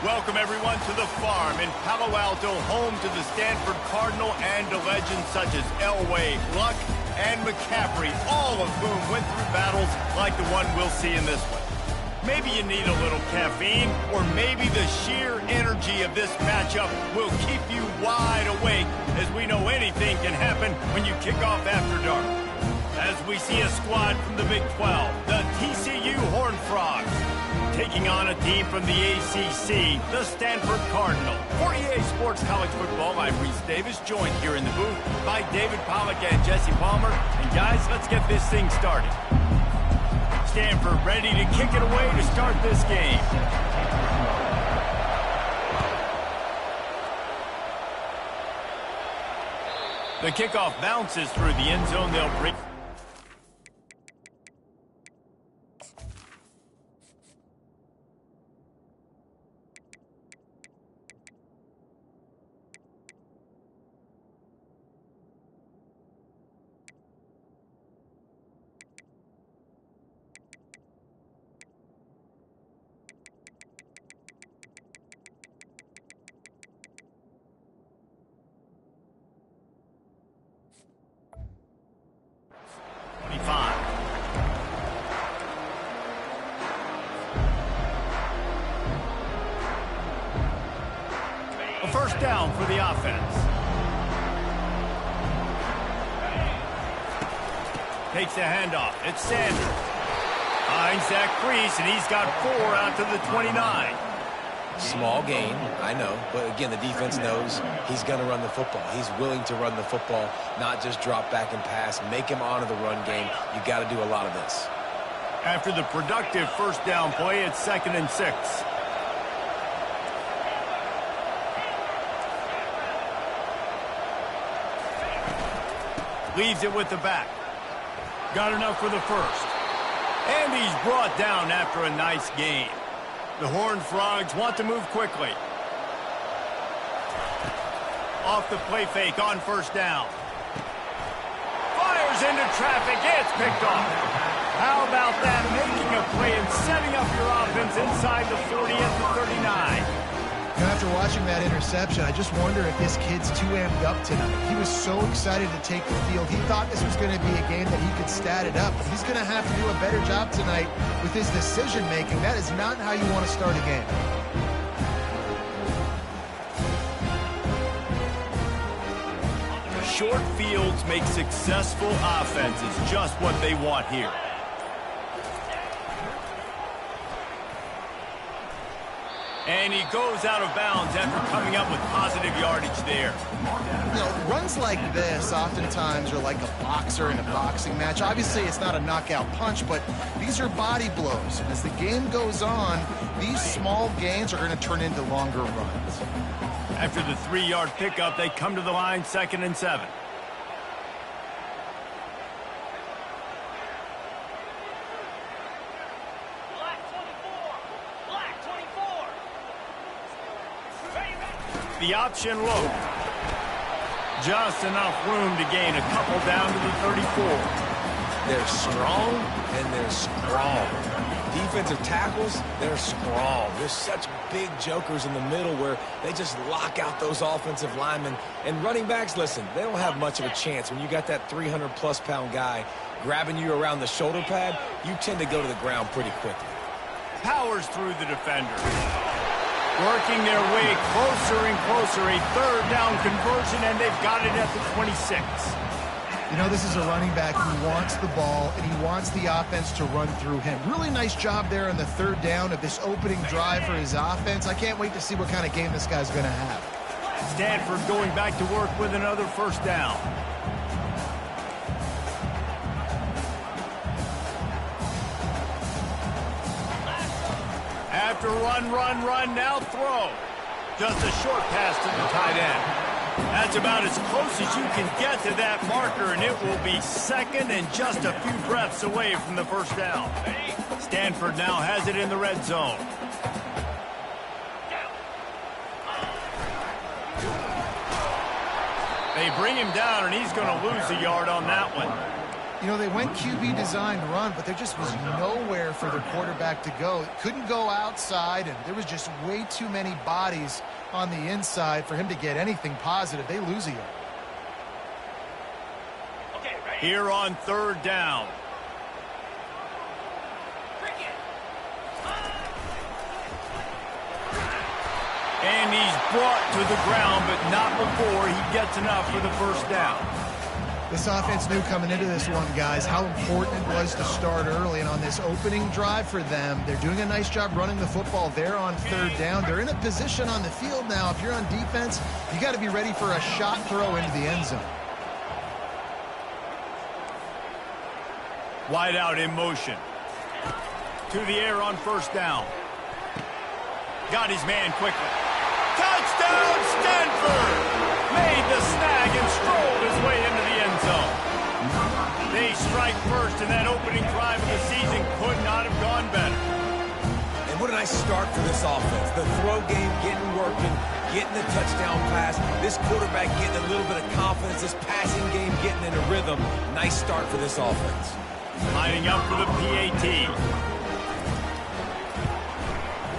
Welcome, everyone, to the farm in Palo Alto, home to the Stanford Cardinal and to legends such as Elway, Luck, and McCaffrey, all of whom went through battles like the one we'll see in this one. Maybe you need a little caffeine, or maybe the sheer energy of this matchup will keep you wide awake, as we know anything can happen when you kick off after dark. As we see a squad from the Big 12, the TCU Horned Frogs, taking on a team from the ACC, the Stanford Cardinal. For EA Sports College Football, I'm Reese Davis, joined here in the booth by David Pollack and Jesse Palmer. And guys, let's get this thing started. Stanford ready to kick it away to start this game. The kickoff bounces through the end zone. They'll bring... A first down for the offense. Takes the handoff. It's Sanders. Finds Zach Priest, and he's got 4 out to the 29. Small gain, I know, but again, the defense knows he's going to run the football. He's willing to run the football, not just drop back and pass, make him honor the run game. You got to do a lot of this. After the productive first down play, it's 2nd and 6. Leaves it with the back. Got enough for the first. And he's brought down after a nice gain. The Horned Frogs want to move quickly. Off the play fake on first down. Fires into traffic. It's picked off. How about that? Making a play and setting up your offense inside the 40 at the 39. After watching that interception, I just wonder if this kid's too amped up tonight. He was so excited to take the field. He thought this was going to be a game that he could stat it up. But he's going to have to do a better job tonight with his decision-making. That is not how you want to start a game. Short fields make successful offenses, just what they want here. And he goes out of bounds after coming up with positive yardage there. You know, runs like this oftentimes are like a boxer in a boxing match. Obviously, it's not a knockout punch, but these are body blows. And as the game goes on, these small gains are going to turn into longer runs. After the 3-yard pickup, they come to the line, 2nd and 7. The option low. Just enough room to gain a couple down to the 34. They're strong and they're strong. Defensive tackles, they're strong. There's such big jokers in the middle where they just lock out those offensive linemen. And running backs, listen, they don't have much of a chance. When you got that 300-plus pound guy grabbing you around the shoulder pad, you tend to go to the ground pretty quickly. Powers through the defender. Working their way closer and closer. A 3rd down conversion, and they've got it at the 26. You know, this is a running back who wants the ball, and he wants the offense to run through him. Really nice job there on the 3rd down of this opening drive for his offense. I can't wait to see what kind of game this guy's going to have. Stanford going back to work with another first down. After run, now throw. Just a short pass to the tight end. That's about as close as you can get to that marker, and it will be 2nd and just a few breaths away from the first down. Stanford now has it in the red zone. They bring him down, and he's going to lose a yard on that one. You know, they went QB designed run, but there just was nowhere for the quarterback to go. Couldn't go outside, and there was just way too many bodies on the inside for him to get anything positive. They lose a yard. Here on third down. And he's brought to the ground, but not before he gets enough for the first down. This offense knew coming into this one, guys, how important it was to start early. And on this opening drive for them, they're doing a nice job running the football there on third down. They're in a position on the field now. If you're on defense, you got to be ready for a shot throw into the end zone. Wide out in motion. To the air on first down. Got his man quickly. Touchdown, Stanford! Made the snag and strolled his way into the end zone. They strike first, and that opening drive of the season could not have gone better. And what a nice start for this offense. The throw game getting working, getting the touchdown pass. This quarterback getting a little bit of confidence. This passing game getting in a rhythm. Nice start for this offense. Lining up for the PAT.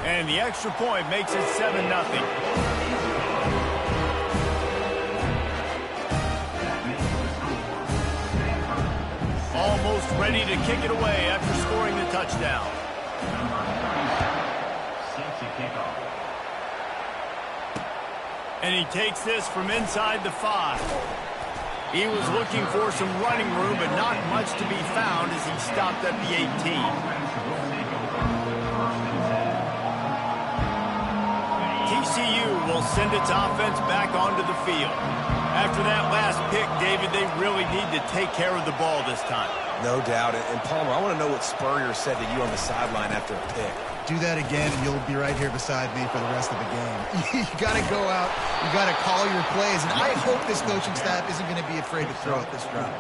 And the extra point makes it 7-0. Almost ready to kick it away after scoring the touchdown. And he takes this from inside the 5. He was looking for some running room, but not much to be found as he stopped at the 18. TCU will send its offense back onto the field. After that last pick, David, they really need to take care of the ball this time. No doubt. And Palmer, I want to know what Spurrier said to you on the sideline after a pick. Do that again, and you'll be right here beside me for the rest of the game. You got to go out. You got to call your plays. And I hope this coaching staff isn't going to be afraid to throw at this drive.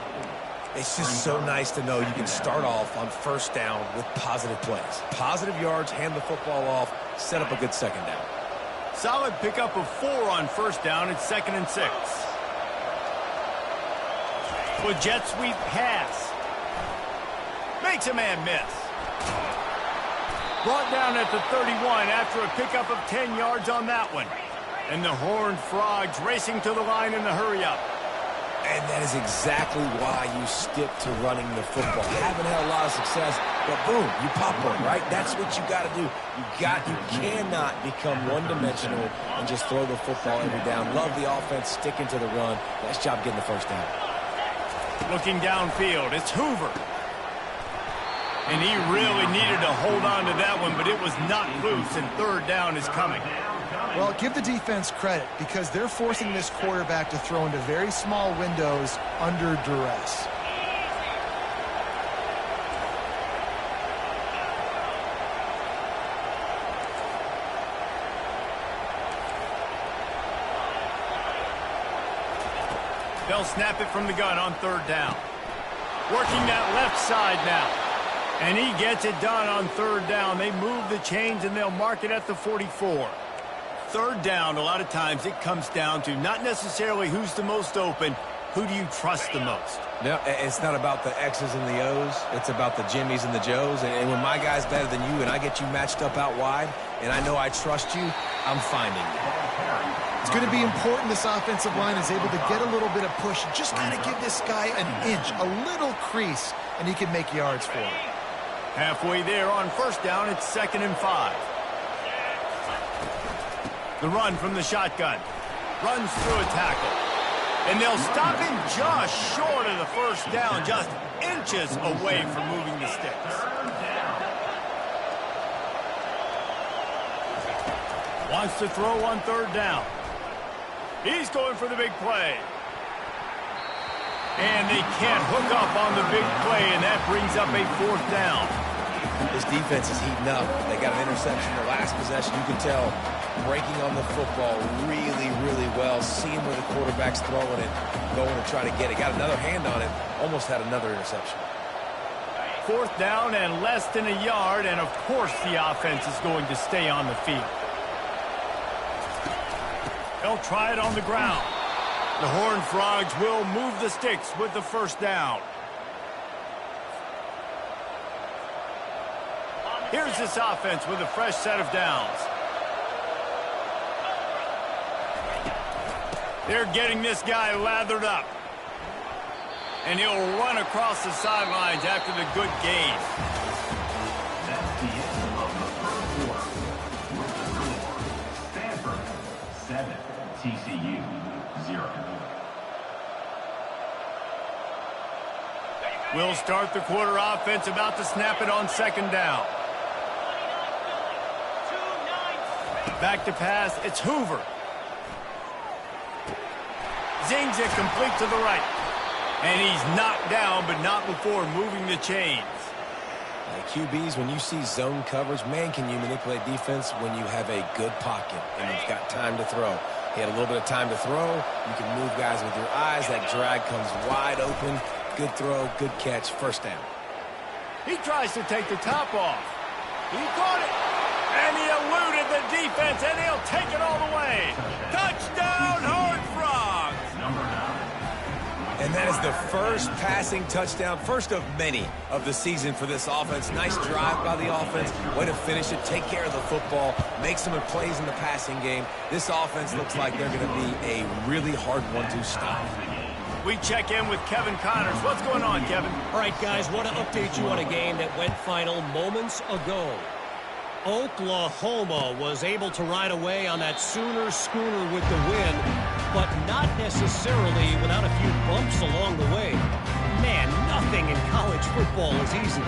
It's just so nice to know you can start off on first down with positive plays. Positive yards, hand the football off, set up a good second down. Solid pickup of 4 on first down. It's 2nd and 6. With jet sweep pass. Makes a man miss. Brought down at the 31 after a pickup of 10 yards on that one. And the Horned Frogs racing to the line in the hurry-up. And that is exactly why you stick to running the football. Haven't had a lot of success, but boom, you pop one, right? That's what you got to do. You cannot become one-dimensional and just throw the football every down. Love the offense, sticking to the run. Nice job getting the first down. Looking downfield, it's Hoover. And he really needed to hold on to that one, but it was not loose, and third down is coming. Well, give the defense credit because they're forcing this quarterback to throw into very small windows under duress. They'll snap it from the gun on third down. Working that left side now. And he gets it done on third down. They move the chains, and they'll mark it at the 44. Third down, a lot of times it comes down to not necessarily who's the most open, who do you trust the most? No, it's not about the X's and the O's. It's about the Jimmies and the Joes. And when my guy's better than you and I get you matched up out wide, and I know I trust you, I'm finding you. It's going to be important this offensive line is able to get a little bit of push. Just got to give this guy an inch, a little crease, and he can make yards for him. Halfway there on first down, it's 2nd and 5. The run from the shotgun. Runs through a tackle. And they'll stop him just short of the first down, just inches away from moving the sticks. Wants to throw on third down. He's going for the big play. And they can't hook up on the big play, and that brings up a 4th down. This defense is heating up. They got an interception the last possession. You can tell breaking on the football really, really well. Seeing where the quarterback's throwing it, going to try to get it. Got another hand on it. Almost had another interception. 4th down and less than a yard, and of course the offense is going to stay on the field. They'll try it on the ground. The Horned Frogs will move the sticks with the first down. Here's this offense with a fresh set of downs. They're getting this guy lathered up. And he'll run across the sidelines after the good gain. That's the end of the first quarter. Stanford 7, TCU 0. We'll start the quarter offense, about to snap it on second down. Back to pass, it's Hoover. Zings it complete to the right. And he's knocked down, but not before moving the chains. QBs, when you see zone coverage, man, can you manipulate defense when you have a good pocket and you've got time to throw. He had a little bit of time to throw. You can move guys with your eyes. That drag comes wide open. Good throw, good catch, first down. He tries to take the top off. He caught it. And he eluded the defense, and he'll take it all the way. Touchdown, Horned Frogs! Number 9. And that is the first passing touchdown, first of many of the season for this offense. Nice drive by the offense. Way to finish it, take care of the football, make some plays in the passing game. This offense looks like they're going to be a really hard one to stop. We check in with Kevin Connors. What's going on, Kevin? All right, guys, want to update you on a game that went final moments ago. Oklahoma was able to ride away on that Sooner schooner with the win, but not necessarily without a few bumps along the way. Man, nothing in college football is easy.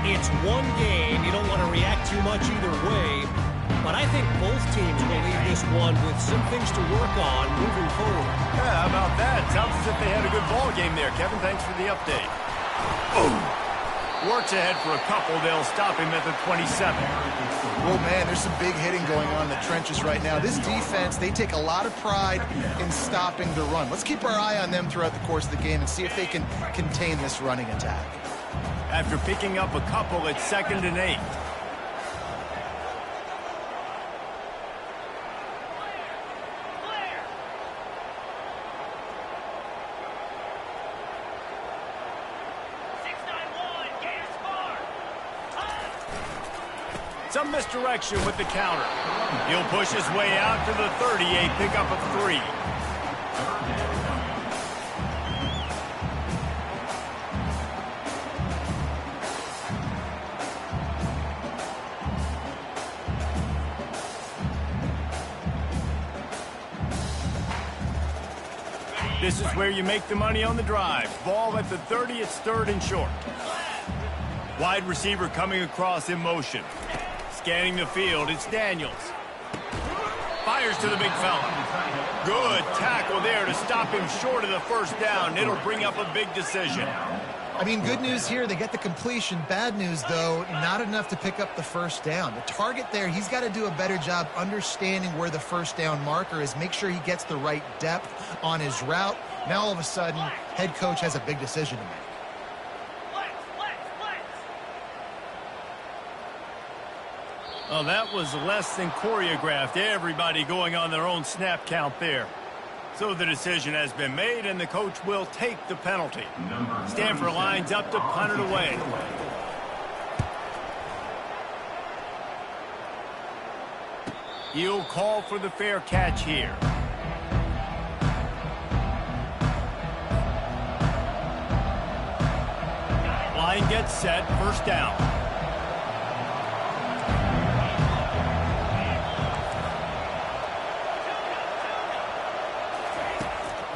It's one game. You don't want to react too much either way, but I think both teams will leave this one with some things to work on moving forward. Yeah, how about that? Sounds as if they had a good ball game there. Kevin, thanks for the update. Boom. Works ahead for a couple. They'll stop him at the 27. Well, man, there's some big hitting going on in the trenches right now. This defense, they take a lot of pride in stopping the run. Let's keep our eye on them throughout the course of the game and see if they can contain this running attack. After picking up a couple, it's 2nd and 8. Some misdirection with the counter. He'll push his way out to the 38, pick up a 3. This is where you make the money on the drive. Ball at the 30, it's 3rd and short. Wide receiver coming across in motion. Scanning the field, it's Daniels. Fires to the big fella. Good tackle there to stop him short of the first down. It'll bring up a big decision. I mean, good news here, they get the completion. Bad news, though, not enough to pick up the first down. The target there, he's got to do a better job understanding where the first down marker is, make sure he gets the right depth on his route. Now, all of a sudden, head coach has a big decision to make. Oh, that was less than choreographed. Everybody going on their own snap count there. So the decision has been made, and the coach will take the penalty. Stanford lines up to punt it away. He'll call for the fair catch here. Line gets set, first down.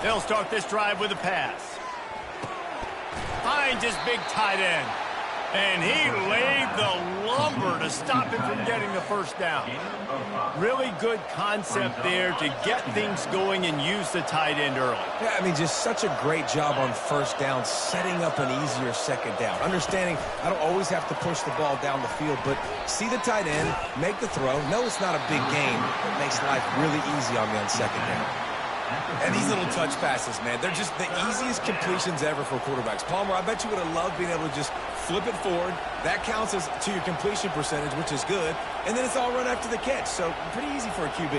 They'll start this drive with a pass. Finds his big tight end. And he laid the lumber to stop him from getting the first down. Really good concept there to get things going and use the tight end early. Yeah, I mean, just such a great job on first down, setting up an easier second down. Understanding I don't always have to push the ball down the field, but see the tight end, make the throw. No, it's not a big gain. It makes life really easy on me on second down. And these little touch passes, man, they're just the easiest completions ever for quarterbacks. Palmer, I bet you would have loved being able to just flip it forward. That counts as to your completion percentage, which is good. And then it's all run after the catch, so pretty easy for a QB.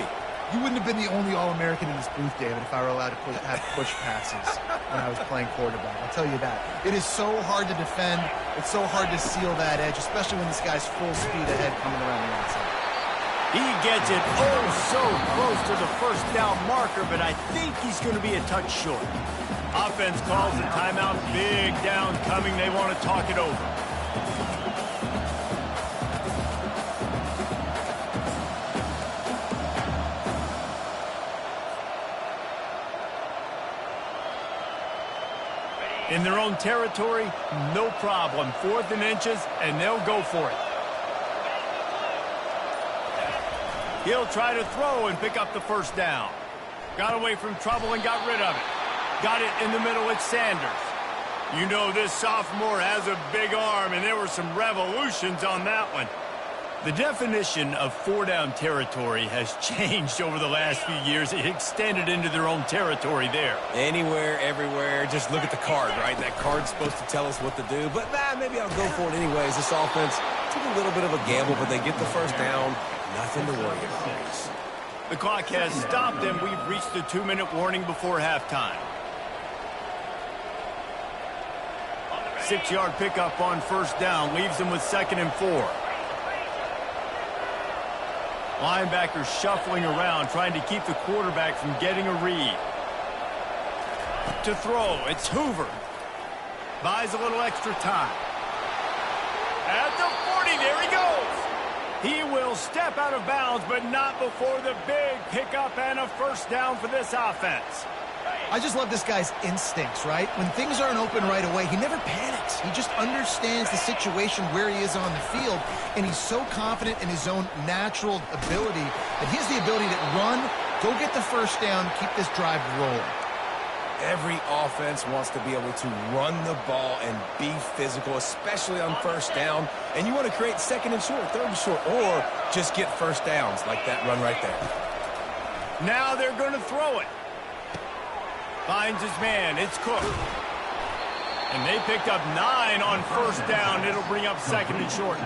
You wouldn't have been the only All-American in this booth, David, if I were allowed to have push passes when I was playing quarterback. I'll tell you that. It is so hard to defend. It's so hard to seal that edge, especially when this guy's full speed ahead coming around the outside. He gets it oh so close to the first down marker, but I think he's going to be a touch short. Offense calls a timeout. Big down coming. They want to talk it over. In their own territory, no problem. 4th and inches, and they'll go for it. He'll try to throw and pick up the first down. Got away from trouble and got rid of it. Got it in the middle with Sanders. You know this sophomore has a big arm, and there were some revolutions on that one. The definition of 4-down territory has changed over the last few years. It extended into their own territory there. Anywhere, everywhere. Just look at the card, right? That card's supposed to tell us what to do. But maybe I'll go for it anyways. This offense took a little bit of a gamble, but they get the first down. Nothing to worry about. The clock has stopped, and we've reached the 2-minute warning before halftime. 6-yard pickup on first down leaves them with 2nd and 4. Linebackers shuffling around, trying to keep the quarterback from getting a read. To throw, it's Hoover. Buys a little extra time. At the 40, there he goes. He will step out of bounds, but not before the big pickup and a first down for this offense. I just love this guy's instincts, right? When things aren't open right away, he never panics. He just understands the situation where he is on the field, and he's so confident in his own natural ability that he has the ability to run, go get the first down, keep this drive rolling. Every offense wants to be able to run the ball and be physical, especially on first down. And you want to create 2nd and short, 3rd and short, or just get first downs like that run right there. Now they're going to throw it. Finds his man. It's Cook. And they picked up 9 on first down. It'll bring up 2nd and short.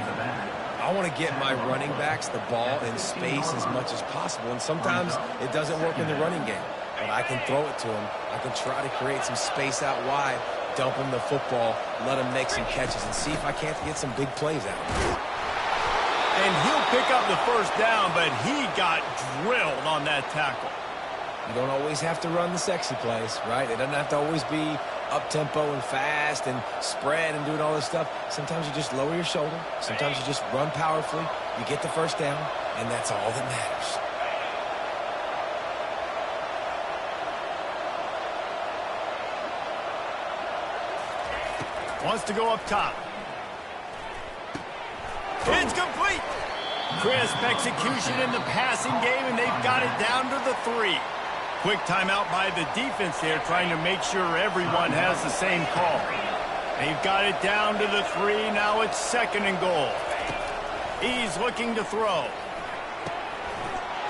I want to get my running backs the ball in space as much as possible. And sometimes it doesn't work in the running game. But I can throw it to him. I can try to create some space out wide, dump him the football, let him make some catches, and see if I can't get some big plays out. And he'll pick up the first down, but he got drilled on that tackle. You don't always have to run the sexy plays, right? It doesn't have to always be up-tempo and fast and spread and doing all this stuff. Sometimes you just lower your shoulder. Sometimes you just run powerfully. You get the first down, and that's all that matters. Wants to go up top. It's complete. Crisp execution in the passing game, and they've got it down to the 3. Quick timeout by the defense there, trying to make sure everyone has the same call. They've got it down to the 3. Now it's 2nd and goal. He's looking to throw.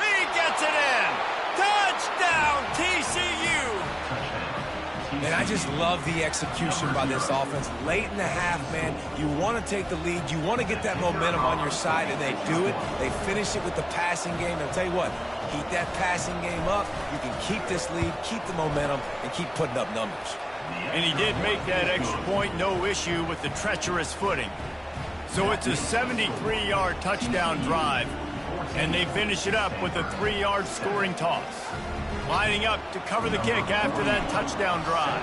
He gets it in. Touchdown, TCU. And I just love the execution by this offense. Late in the half, man, you want to take the lead. You want to get that momentum on your side, and they do it. They finish it with the passing game. I'll tell you what, keep that passing game up. You can keep this lead, keep the momentum, and keep putting up numbers. And he did make that extra point, no issue with the treacherous footing. So it's a 73-yard touchdown drive, and they finish it up with a 3-yard scoring toss. Lining up to cover the kick after that touchdown drive.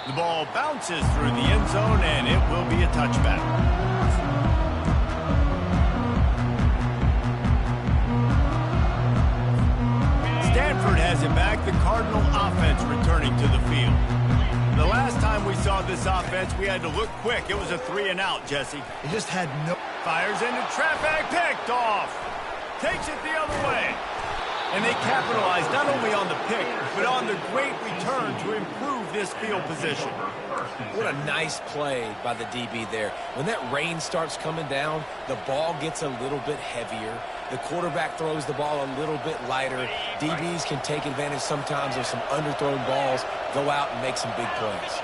The ball bounces through the end zone, and it will be a touchback. Stanford has it back. The Cardinal offense returning to the field. The last time we saw this offense, we had to look quick. It was a 3-and-out, Jesse. He just had no... Fires into traffic, picked off. Takes it the other way. And they capitalize not only on the pick, but on the great return to improve this field position. What a nice play by the DB there. When that rain starts coming down, the ball gets a little bit heavier. The quarterback throws the ball a little bit lighter. DBs can take advantage sometimes of some underthrown balls, go out and make some big plays.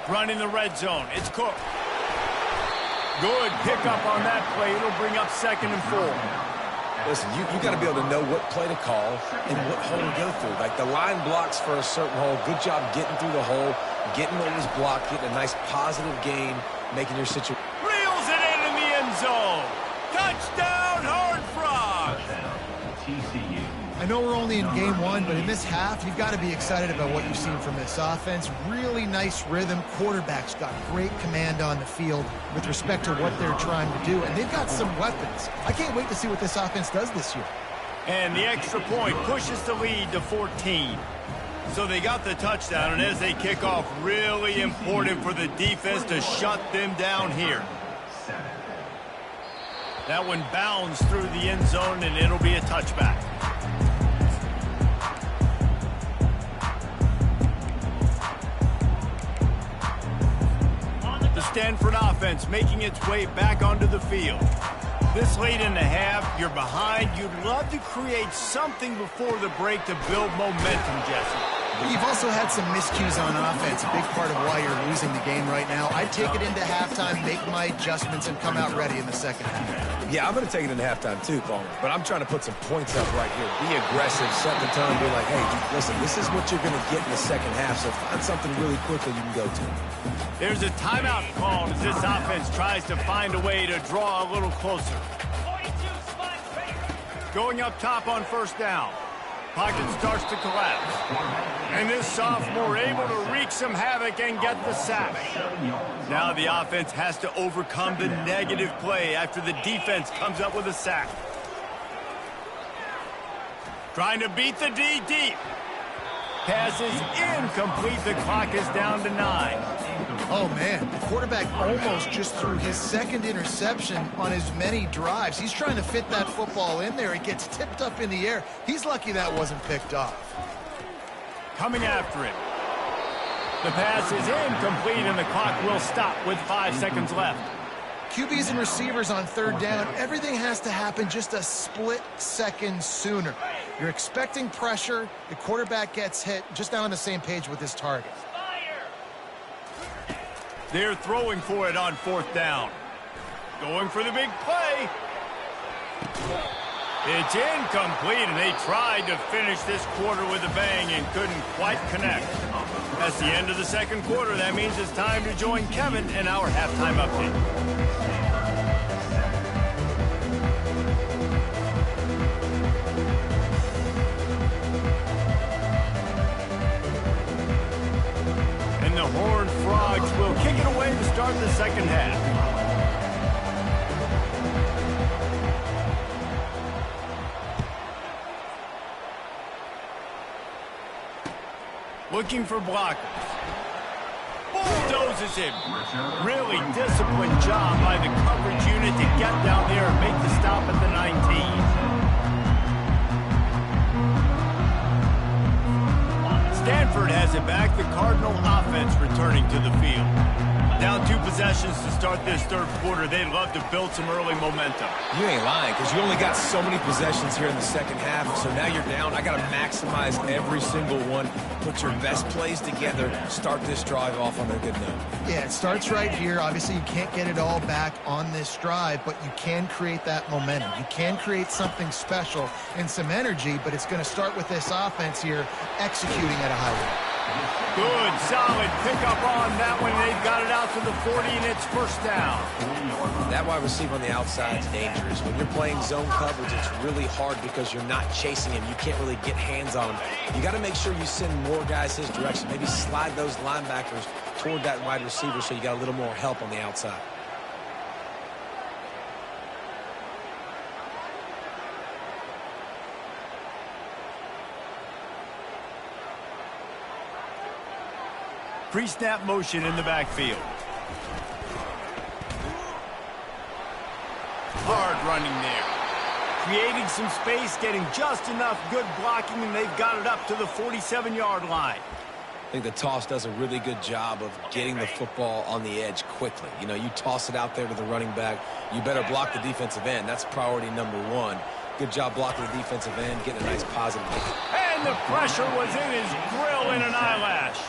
Run in the red zone. It's Cook. Good pickup on that play. It'll bring up 2nd and 4. Listen, you got to be able to know what play to call and what hole to go through. Like the line blocks for a certain hole. Good job getting through the hole, getting what was blocked, getting a nice positive gain, making your situation. Reels it in the end zone. Touchdown, Horned Frogs. TCU. I know we're only in game 1, but in this half, you've got to be excited about what you've seen from this offense. Really nice rhythm. Quarterback's got great command on the field with respect to what they're trying to do, and they've got some weapons. I can't wait to see what this offense does this year. And the extra point pushes the lead to 14. So they got the touchdown, and as they kick off, really important for the defense to shut them down here. That one bounds through the end zone, and it'll be a touchback. The Stanford offense making its way back onto the field. This late in the half, you're behind. You'd love to create something before the break to build momentum, Jesse. You've also had some miscues on offense, a big part of why you're losing the game right now. I'd take it into halftime, make my adjustments, and come out ready in the second half. Yeah, I'm going to take it into halftime too, Palmer. But I'm trying to put some points up right here. Be aggressive, set the tone, be like, hey, listen, this is what you're going to get in the second half, so find something really quickly you can go to. There's a timeout called as this offense tries to find a way to draw a little closer. Going up top on 1st down. Pocket starts to collapse. And this sophomore able to wreak some havoc and get the sack. Now the offense has to overcome the negative play after the defense comes up with a sack. Trying to beat the D deep. Pass is incomplete. The clock is down to 9. Oh, man, the quarterback almost just threw his 2nd interception on as many drives. He's trying to fit that football in there. It gets tipped up in the air. He's lucky that wasn't picked off. Coming after it. The pass is incomplete, and the clock will stop with 5 seconds left. QBs and receivers on 3rd down, everything has to happen just a split second sooner. You're expecting pressure. The quarterback gets hit. Just now on the same page with his target. They're throwing for it on 4th down. Going for the big play. It's incomplete, and they tried to finish this quarter with a bang and couldn't quite connect. That's the end of the 2nd quarter. That means it's time to join Kevin in our halftime update. The Horned Frogs will kick it away to start the second half. Looking for blockers. Bulldozes him. Really disciplined job by the coverage unit to get down there and make the stop at the 19. Stanford has it back. The Cardinal offense returning to the field. Down 2 possessions to start this 3rd quarter. They'd love to build some early momentum. You ain't lying, because you only got so many possessions here in the second half, so now you're down. I got to maximize every single one, put your best plays together, start this drive off on a good note. Yeah, it starts right here. Obviously, you can't get it all back on this drive, but you can create that momentum. You can create something special and some energy, but it's going to start with this offense here executing at a high rate. Good, solid pickup on that one. They've got it out to the 40, and it's 1st down. That wide receiver on the outside is dangerous. When you're playing zone coverage, it's really hard because you're not chasing him. You can't really get hands on him. You got to make sure you send more guys his direction. Maybe slide those linebackers toward that wide receiver so you got a little more help on the outside. Pre-snap motion in the backfield. Hard running there. Creating some space, getting just enough good blocking, and they've got it up to the 47-yard line. I think the toss does a really good job of getting the football on the edge quickly. You know, you toss it out there to the running back, you better block the defensive end. That's priority number 1. Good job blocking the defensive end, getting a nice positive hit. And the pressure was in his grill in an eyelash.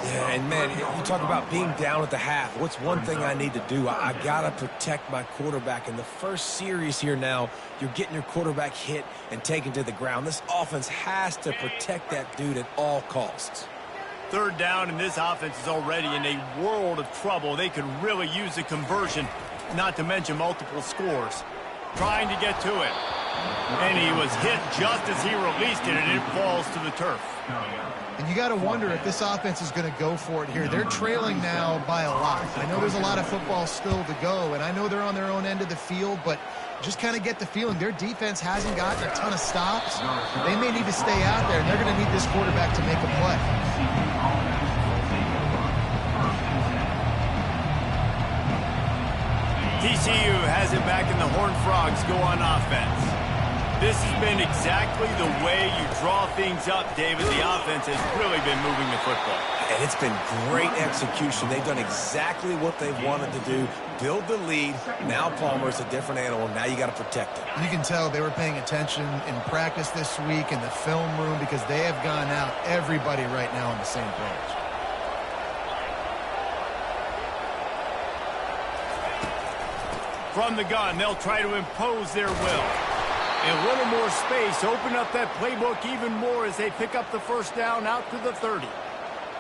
Yeah, and man, you talk about being down at the half. What's one thing I need to do? I got to protect my quarterback. In the first series here now, you're getting your quarterback hit and taken to the ground. This offense has to protect that dude at all costs. Third down, and this offense is already in a world of trouble. They could really use a conversion, not to mention multiple scores. Trying to get to it. And he was hit just as he released it, and it falls to the turf. And you got to wonder if this offense is going to go for it here. They're trailing now by a lot. I know there's a lot of football still to go, and I know they're on their own end of the field, but just kind of get the feeling their defense hasn't gotten a ton of stops. They may need to stay out there, and they're going to need this quarterback to make a play. TCU has it back, and the Horned Frogs go on offense. This has been exactly the way you draw things up, David. The offense has really been moving the football. And it's been great execution. They've done exactly what they wanted to do. Build the lead. Now Palmer's a different animal. Now you got to protect him. You can tell they were paying attention in practice this week in the film room because they have gone out, everybody right now on the same page. From the gun, they'll try to impose their will. A little more space, open up that playbook even more as they pick up the first down out to the 30.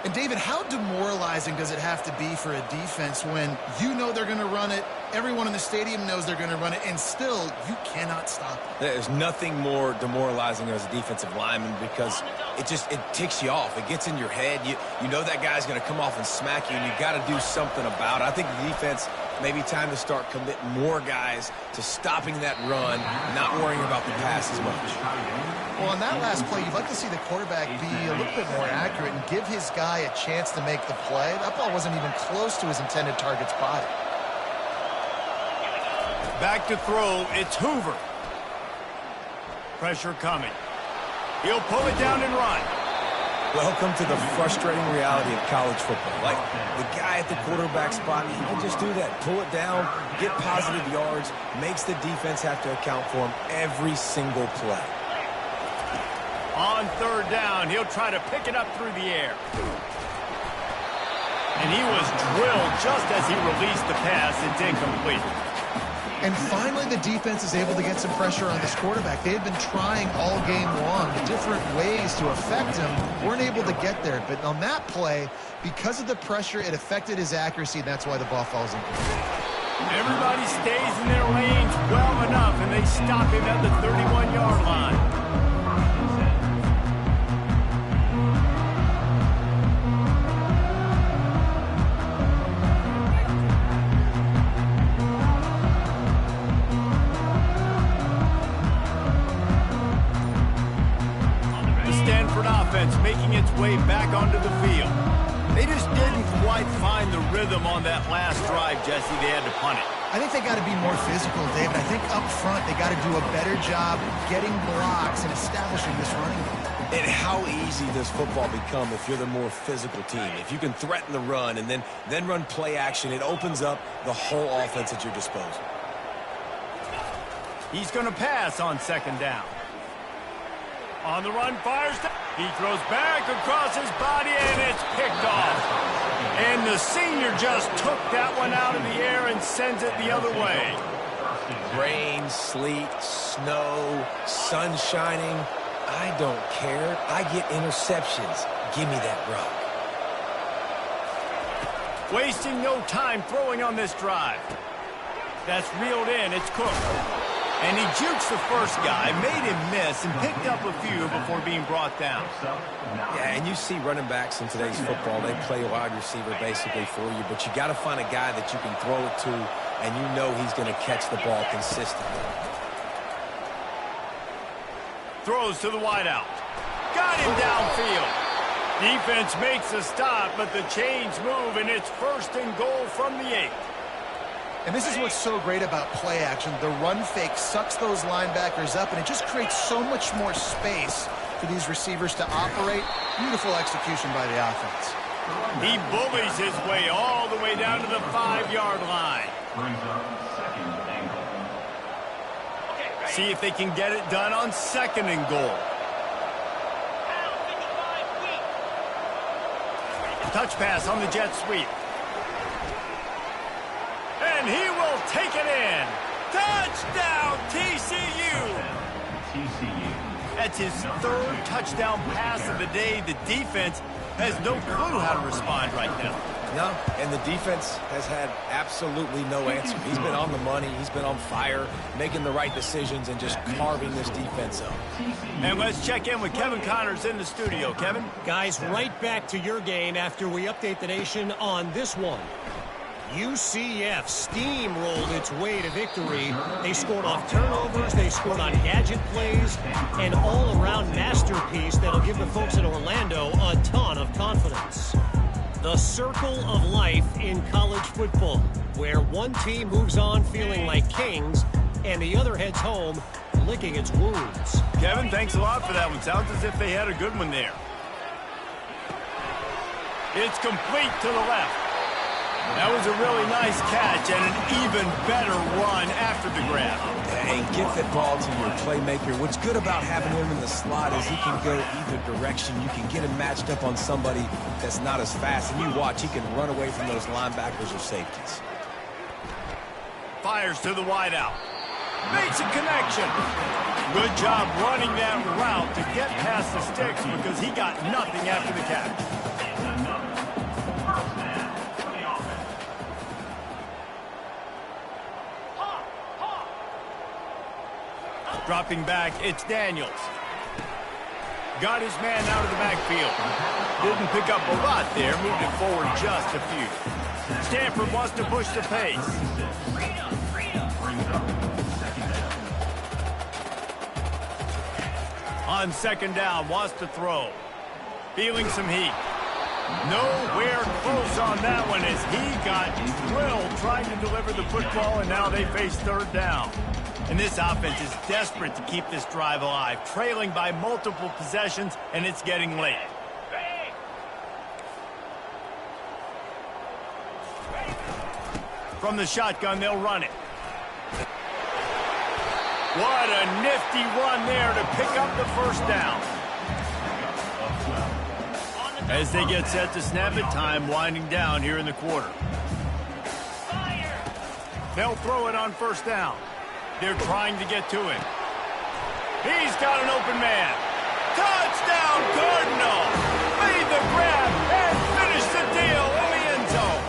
And, David, how demoralizing does it have to be for a defense when you know they're going to run it, everyone in the stadium knows they're going to run it, and still you cannot stop it? There's nothing more demoralizing as a defensive lineman because it ticks you off. It gets in your head. You know that guy's going to come off and smack you, and you got to do something about it. I think the defense, maybe time to start committing more guys to stopping that run, not worrying about the pass as much. Well, on that last play, you'd like to see the quarterback be a little bit more accurate and give his guy a chance to make the play. That ball wasn't even close to his intended target's body. Back to throw, it's Hoover. Pressure coming. He'll pull it down and run. Welcome to the frustrating reality of college football. Like, the guy at the quarterback spot, he can just do that. Pull it down, get positive yards, makes the defense have to account for him every single play. On third down, he'll try to pick it up through the air. And he was drilled just as he released the pass. It's incomplete. And finally, the defense is able to get some pressure on this quarterback. They had been trying all game long different ways to affect him. Weren't able to get there. But on that play, because of the pressure, it affected his accuracy, and that's why the ball falls incomplete. Everybody stays in their lanes well enough, and they stop him at the 31-yard line. Making its way back onto the field. They just didn't quite find the rhythm on that last drive, Jesse. They had to punt it. I think they got to be more physical, David. I think up front they got to do a better job getting blocks and establishing this running game. And how easy does football become if you're the more physical team? If you can threaten the run and then run play action, it opens up the whole offense at your disposal. He's going to pass on second down. On the run, fires. He throws back across his body, and it's picked off. And the senior just took that one out of the air and sends it the other way. Rain, sleet, snow, sun shining. I don't care. I get interceptions. Give me that rock. Wasting no time throwing on this drive. That's reeled in. It's Cook. And he jukes the first guy, made him miss, and picked up a few before being brought down. Yeah, and you see running backs in today's football, they play wide receiver basically for you, but you got to find a guy that you can throw it to, and you know he's going to catch the ball consistently. Throws to the wideout. Got him downfield. Defense makes a stop, but the chains move, and it's first and goal from the 8. And this is what's so great about play action. The run fake sucks those linebackers up, and it just creates so much more space for these receivers to operate. Beautiful execution by the offense. He bullies his way all the way down to the 5-yard line. See if they can get it done on second and goal. Touch pass on the jet sweep. And he will take it in. Touchdown, TCU! TCU. That's his third touchdown pass of the day. The defense has no clue how to respond right now. No, and the defense has had absolutely no answer. He's been on the money. He's been on fire, making the right decisions and just carving this defense up. And let's check in with Kevin Connors in the studio. Kevin? Guys, right back to your game after we update the nation on this one. UCF steamrolled its way to victory. They scored off turnovers, they scored on gadget plays, an all-around masterpiece that'll give the folks in Orlando a ton of confidence. The circle of life in college football, where one team moves on feeling like kings and the other heads home licking its wounds. Kevin, thanks a lot for that one. Sounds as if they had a good one there. It's complete to the left. That was a really nice catch and an even better run after the grab. And get that ball to your playmaker. What's good about having him in the slot is he can go either direction. You can get him matched up on somebody that's not as fast. And you watch, he can run away from those linebackers or safeties. Fires to the wideout. Makes a connection. Good job running that route to get past the sticks because he got nothing after the catch. Dropping back, it's Daniels. Got his man out of the backfield. Didn't pick up a lot there, moved it forward just a few. Stanford wants to push the pace. On second down, wants to throw. Feeling some heat. Nowhere close on that one as he got drilled trying to deliver the football, and now they face third down. And this offense is desperate to keep this drive alive, trailing by multiple possessions, and it's getting late. From the shotgun, they'll run it. What a nifty run there to pick up the first down. As they get set to snap it, time winding down here in the quarter. They'll throw it on first down. They're trying to get to him. He's got an open man. Touchdown, Cardinal! Made the grab and finished the deal in the end zone.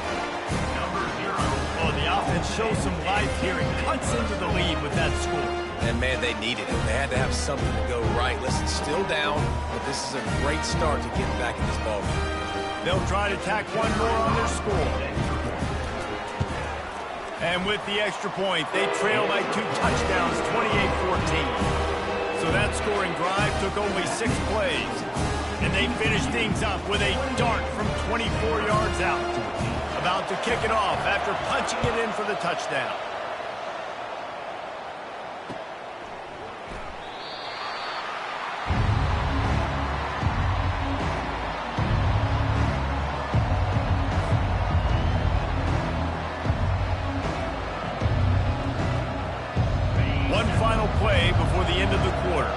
Oh, the offense shows some life here and cuts into the lead with that score. And, man, they needed it. They had to have something to go right. Listen, still down, but this is a great start to getting back in this ballgame. They'll try to tack one more on their score. And with the extra point, they trail by 2 touchdowns, 28-14. So that scoring drive took only 6 plays. And they finished things up with a dart from 24 yards out. About to kick it off after punching it in for the touchdown. One final play before the end of the quarter.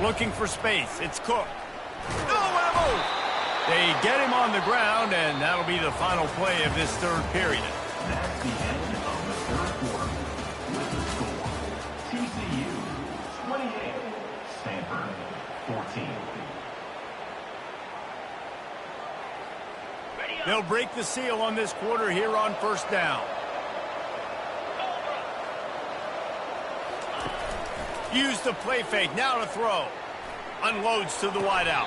Looking for space. It's Cook. No, move. They get him on the ground, and that'll be the final play of this third period. That's the end of the third quarter. With the score, TCU 28, Stanford 14. They'll break the seal on this quarter here on first down. Use the play fake, now to throw. Unloads to the wideout.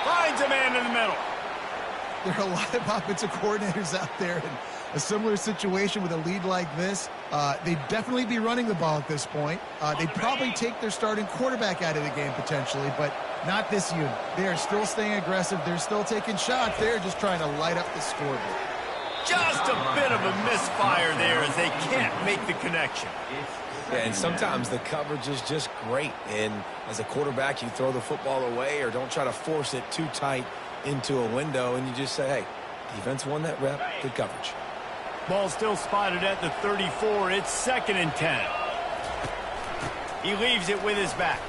Finds a man in the middle. There are a lot of offensive coordinators out there in a similar situation with a lead like this. They'd definitely be running the ball at this point. They'd probably take their starting quarterback out of the game potentially, but not this unit. They are still staying aggressive. They're still taking shots. They're just trying to light up the scoreboard. Just a bit of a misfire there as they can't make the connection. Yeah, and sometimes the coverage is just great. And as a quarterback, you throw the football away or don't try to force it too tight into a window, and you just say, hey, defense won that rep, good coverage. Ball still spotted at the 34. It's 2nd and 10. He leaves it with his back.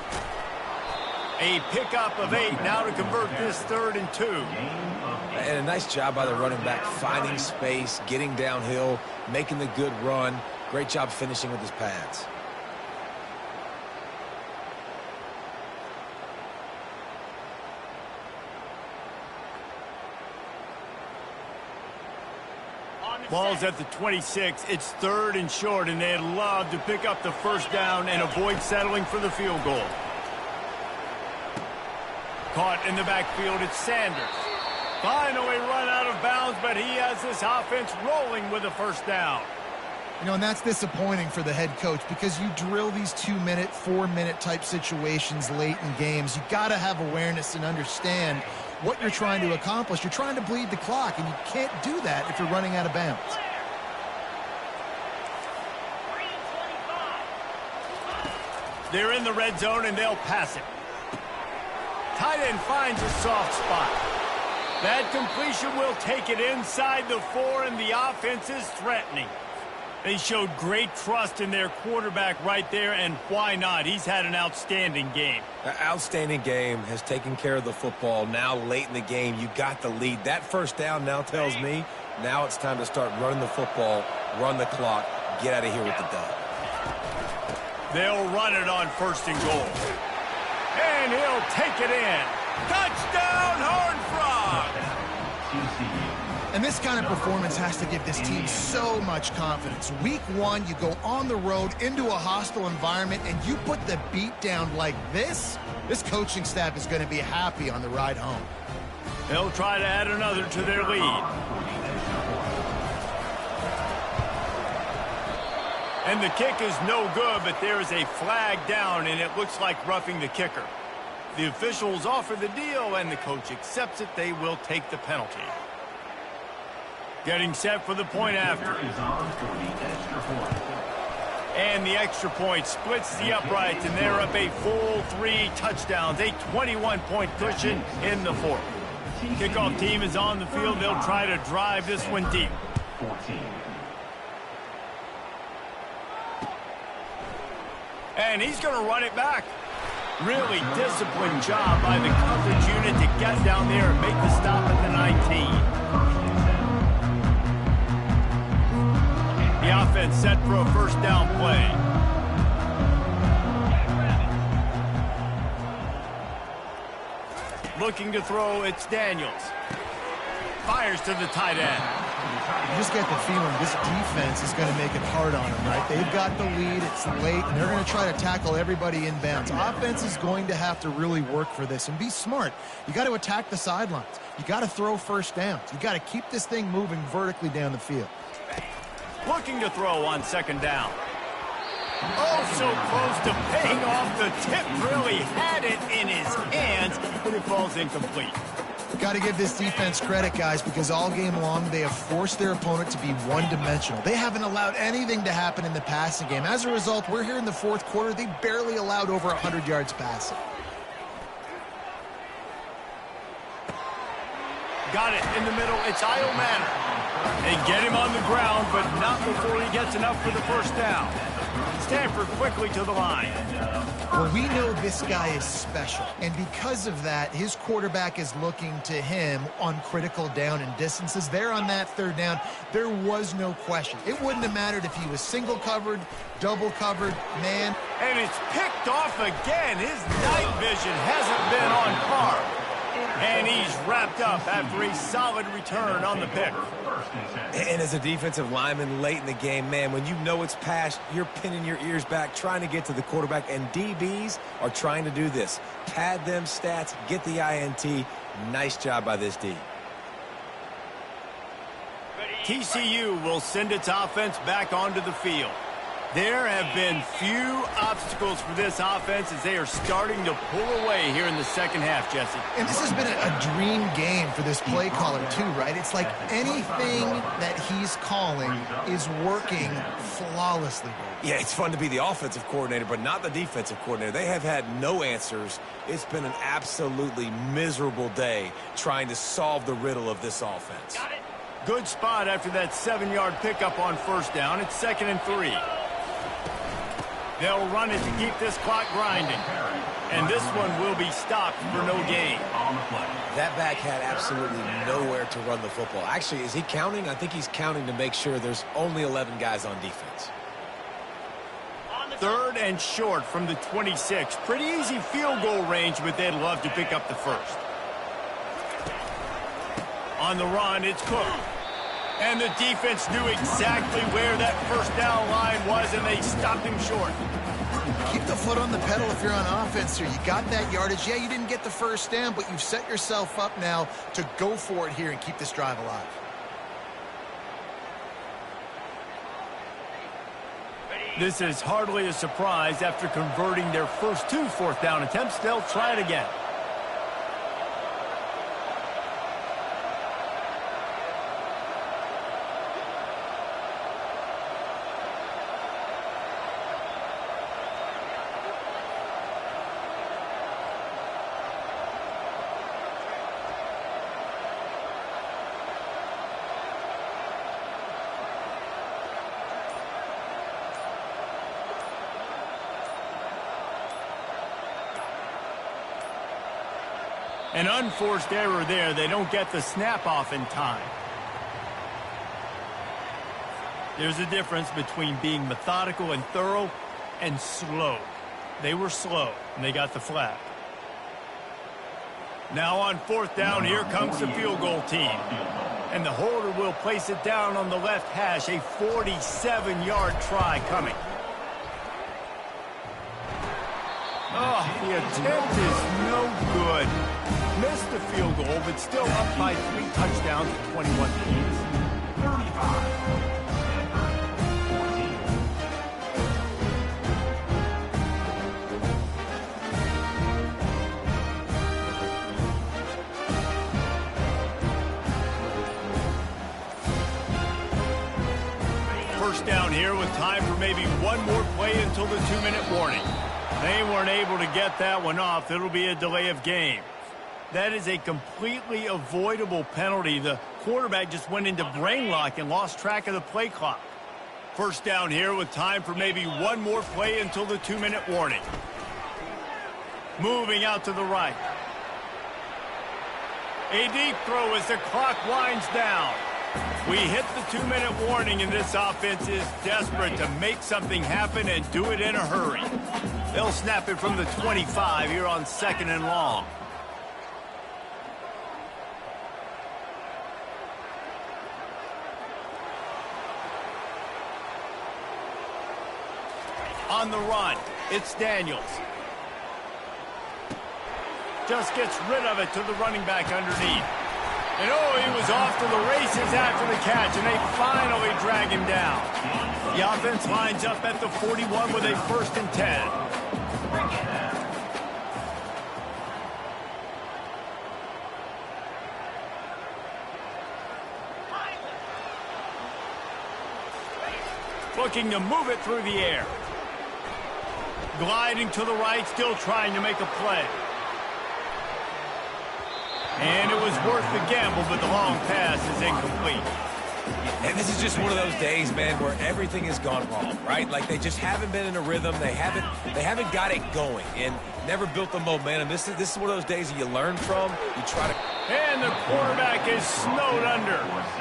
A pickup of 8 now to convert this 3rd and 2. And a nice job by the running back, finding space, getting downhill, making the good run. Great job finishing with his pads. Ball's at the 26. It's 3rd and short, and they'd love to pick up the 1st down and avoid settling for the field goal. Caught in the backfield, it's Sanders. Finally run out of bounds, but he has this offense rolling with a 1st down. You know, and that's disappointing for the head coach because you drill these 2-minute, 4-minute type situations late in games. You got to have awareness and understand what you're trying to accomplish. You're trying to bleed the clock, and you can't do that if you're running out of bounds. They're in the red zone, and they'll pass it. Tight end finds a soft spot. That completion will take it inside the 4, and the offense is threatening. They showed great trust in their quarterback right there, and why not? He's had an outstanding game. An outstanding game, has taken care of the football. Now late in the game, you got the lead. That 1st down now tells me now it's time to start running the football, run the clock, get out of here with the dub. They'll run it on 1st and goal. And he'll take it in. Touchdown, Horned Frogs! And this kind of performance has to give this team so much confidence. Week 1, you go on the road into a hostile environment, and you put the beat down like this. This coaching staff is going to be happy on the ride home. They'll try to add another to their lead. And the kick is no good, but there is a flag down, and it looks like roughing the kicker. The officials offer the deal, and the coach accepts it. They will take the penalty. Getting set for the point after. And the extra point splits the uprights, and they're up a full 3 touchdowns, a 21-point cushion in the 4th. Kickoff team is on the field. They'll try to drive this one deep. 14. And he's going to run it back. Really disciplined job by the coverage unit to get down there and make the stop at the 19. The offense set for a 1st down play. Looking to throw, it's Daniels. Fires to the tight end. You just get the feeling this defense is going to make it hard on them, right? They've got the lead, it's late, and they're going to try to tackle everybody inbounds. Offense is going to have to really work for this and be smart. You got to attack the sidelines. You got to throw 1st downs. You got to keep this thing moving vertically down the field. Looking to throw on 2nd down. Oh, so close to paying off. The tip really had it in his hands, but it falls incomplete. Got to give this defense credit, guys, because all game long they have forced their opponent to be one-dimensional. They haven't allowed anything to happen in the passing game. As a result, we're here in the 4th quarter. They barely allowed over 100 yards passing. Got it in the middle. It's Io Manor. They get him on the ground, but not before he gets enough for the 1st down. Stanford quickly to the line. Well, we know this guy is special, and because of that, his quarterback is looking to him on critical down and distances. There on that 3rd down, there was no question. It wouldn't have mattered if he was single covered, double covered, man. And it's picked off again. His night vision hasn't been on par. And he's wrapped up after a solid return on the pick. And as a defensive lineman late in the game, man, when you know it's passed, you're pinning your ears back, trying to get to the quarterback, and DBs are trying to do this. Pad them stats, get the INT. Nice job by this D. TCU will send its offense back onto the field. There have been few obstacles for this offense as they are starting to pull away here in the 2nd half, Jesse. And this has been a dream game for this play caller, too, right? It's like anything that he's calling is working flawlessly. Yeah, it's fun to be the offensive coordinator, but not the defensive coordinator. They have had no answers. It's been an absolutely miserable day trying to solve the riddle of this offense. Got it. Good spot after that 7-yard pickup on 1st down. It's 2nd and 3. They'll run it to keep this clock grinding. And this one will be stopped for no gain. That back had absolutely nowhere to run the football. Actually, is he counting? I think he's counting to make sure there's only 11 guys on defense. 3rd and short from the 26. Pretty easy field goal range, but they'd love to pick up the first. On the run, it's Cook. And the defense knew exactly where that first down line was, and they stopped him short. Keep the foot on the pedal if you're on offense here. You got that yardage. Yeah, you didn't get the first down, but you've set yourself up now to go for it here and keep this drive alive. This is hardly a surprise. After converting their first 2 fourth down attempts, they'll try it again. An unforced error there. They don't get the snap off in time. There's a difference between being methodical and thorough and slow. They were slow, and they got the flag. Now on 4th down, here comes the field goal team. And the holder will place it down on the left hash. A 47-yard try coming. Oh, the attempt is no good. Missed the field goal, but still up by 3 touchdowns to 21 points. 35. First down here with time for maybe one more play until the 2-minute warning. They weren't able to get that one off. It'll be a delay of game. That is a completely avoidable penalty. The quarterback just went into brain lock and lost track of the play clock. First down here with time for maybe one more play until the 2-minute warning. Moving out to the right. A deep throw as the clock winds down. We hit the 2-minute warning, and this offense is desperate to make something happen and do it in a hurry. They'll snap it from the 25 here on 2nd and long. On the run, it's Daniels. Just gets rid of it to the running back underneath. And oh, he was off to the races after the catch, and they finally drag him down. The offense lines up at the 41 with a 1st and 10. Looking to move it through the air. Gliding to the right, still trying to make a play. And it was worth the gamble, but the long pass is incomplete. And this is just one of those days, man, where everything has gone wrong, right? Like they just haven't been in a rhythm. They haven't got it going and never built the momentum. This is one of those days that you learn from. You try to. And the quarterback is snowed under.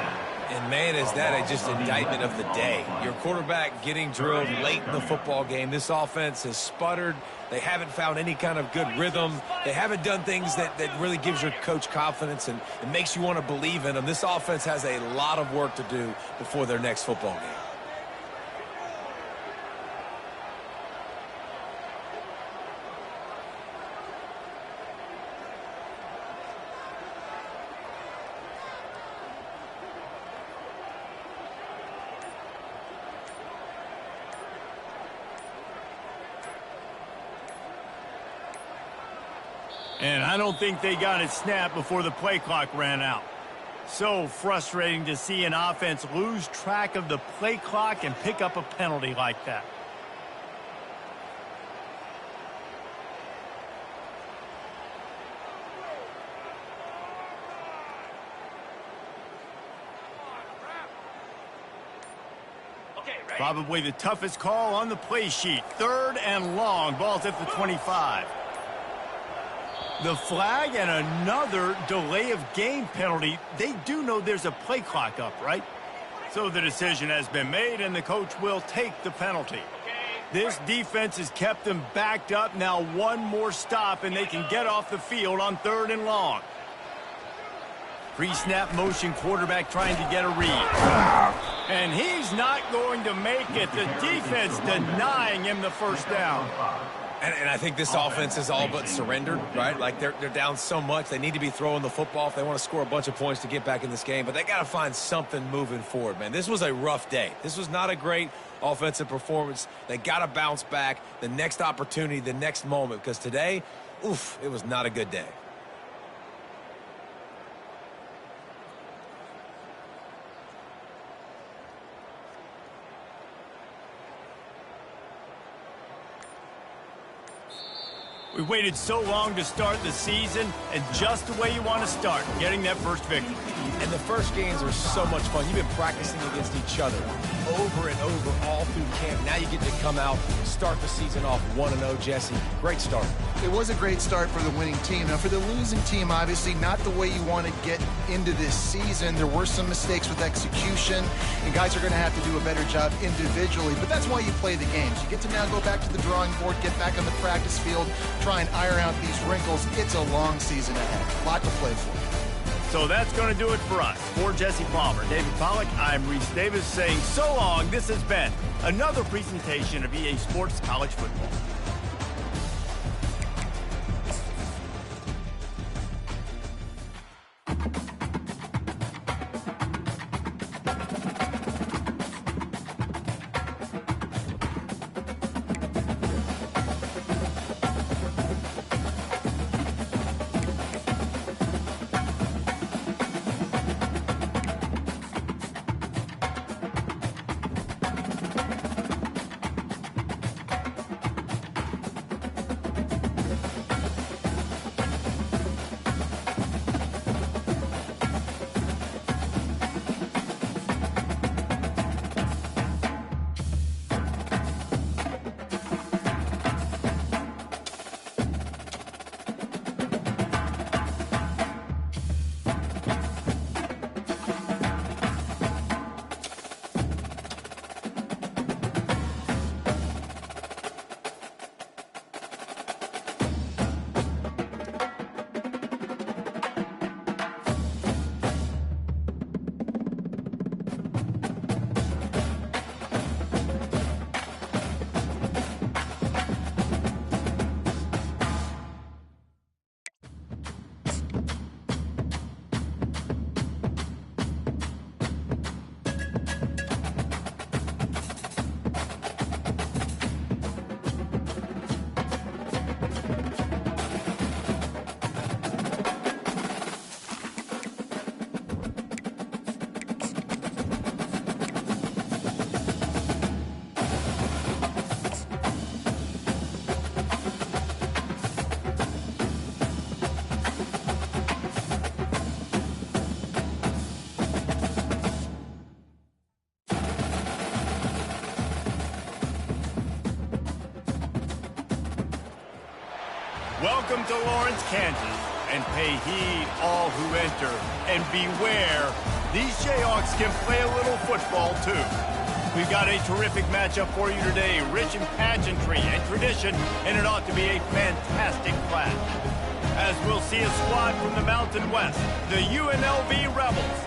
And, man, is that just indictment of the day. Your quarterback getting drilled late in the football game. This offense has sputtered. They haven't found any kind of good rhythm. They haven't done things that really gives your coach confidence and it makes you want to believe in them. This offense has a lot of work to do before their next football game. And I don't think they got it snapped before the play clock ran out. So frustrating to see an offense lose track of the play clock and pick up a penalty like that. Probably the toughest call on the play sheet. 3rd and long. Ball's at the 25. The flag and another delay of game penalty. They do know there's a play clock up, right? So the decision has been made, and the coach will take the penalty. This defense has kept them backed up. Now one more stop, and they can get off the field on 3rd and long. Pre-snap motion quarterback trying to get a read. And he's not going to make it. The defense denying him the first down. And I think this offense is all but surrendered, right? Like they're down so much. They need to be throwing the football if they want to score a bunch of points to get back in this game. But they got to find something moving forward, man. This was a rough day. This was not a great offensive performance. They got to bounce back the next opportunity, the next moment. Because today, oof, it was not a good day. We waited so long to start the season, and just the way you want to start, getting that first victory. And the first games are so much fun. You've been practicing against each other over and over all through camp. Now you get to come out, start the season off 1-0, Jesse. Great start. It was a great start for the winning team. Now, for the losing team, obviously not the way you want to get into this season. There were some mistakes with execution, and guys are going to have to do a better job individually. But that's why you play the games. You get to now go back to the drawing board, get back on the practice field, try and iron out these wrinkles. It's a long season ahead. A lot to play for. So that's going to do it for us. For Jesse Palmer, David Pollack, I'm Reese Davis saying so long. This has been another presentation of EA Sports College Football. Welcome to Lawrence, Kansas, and pay heed all who enter, and beware, these Jayhawks can play a little football too. We've got a terrific matchup for you today, rich in pageantry and tradition, and it ought to be a fantastic clash. As we'll see a squad from the Mountain West, the UNLV Rebels,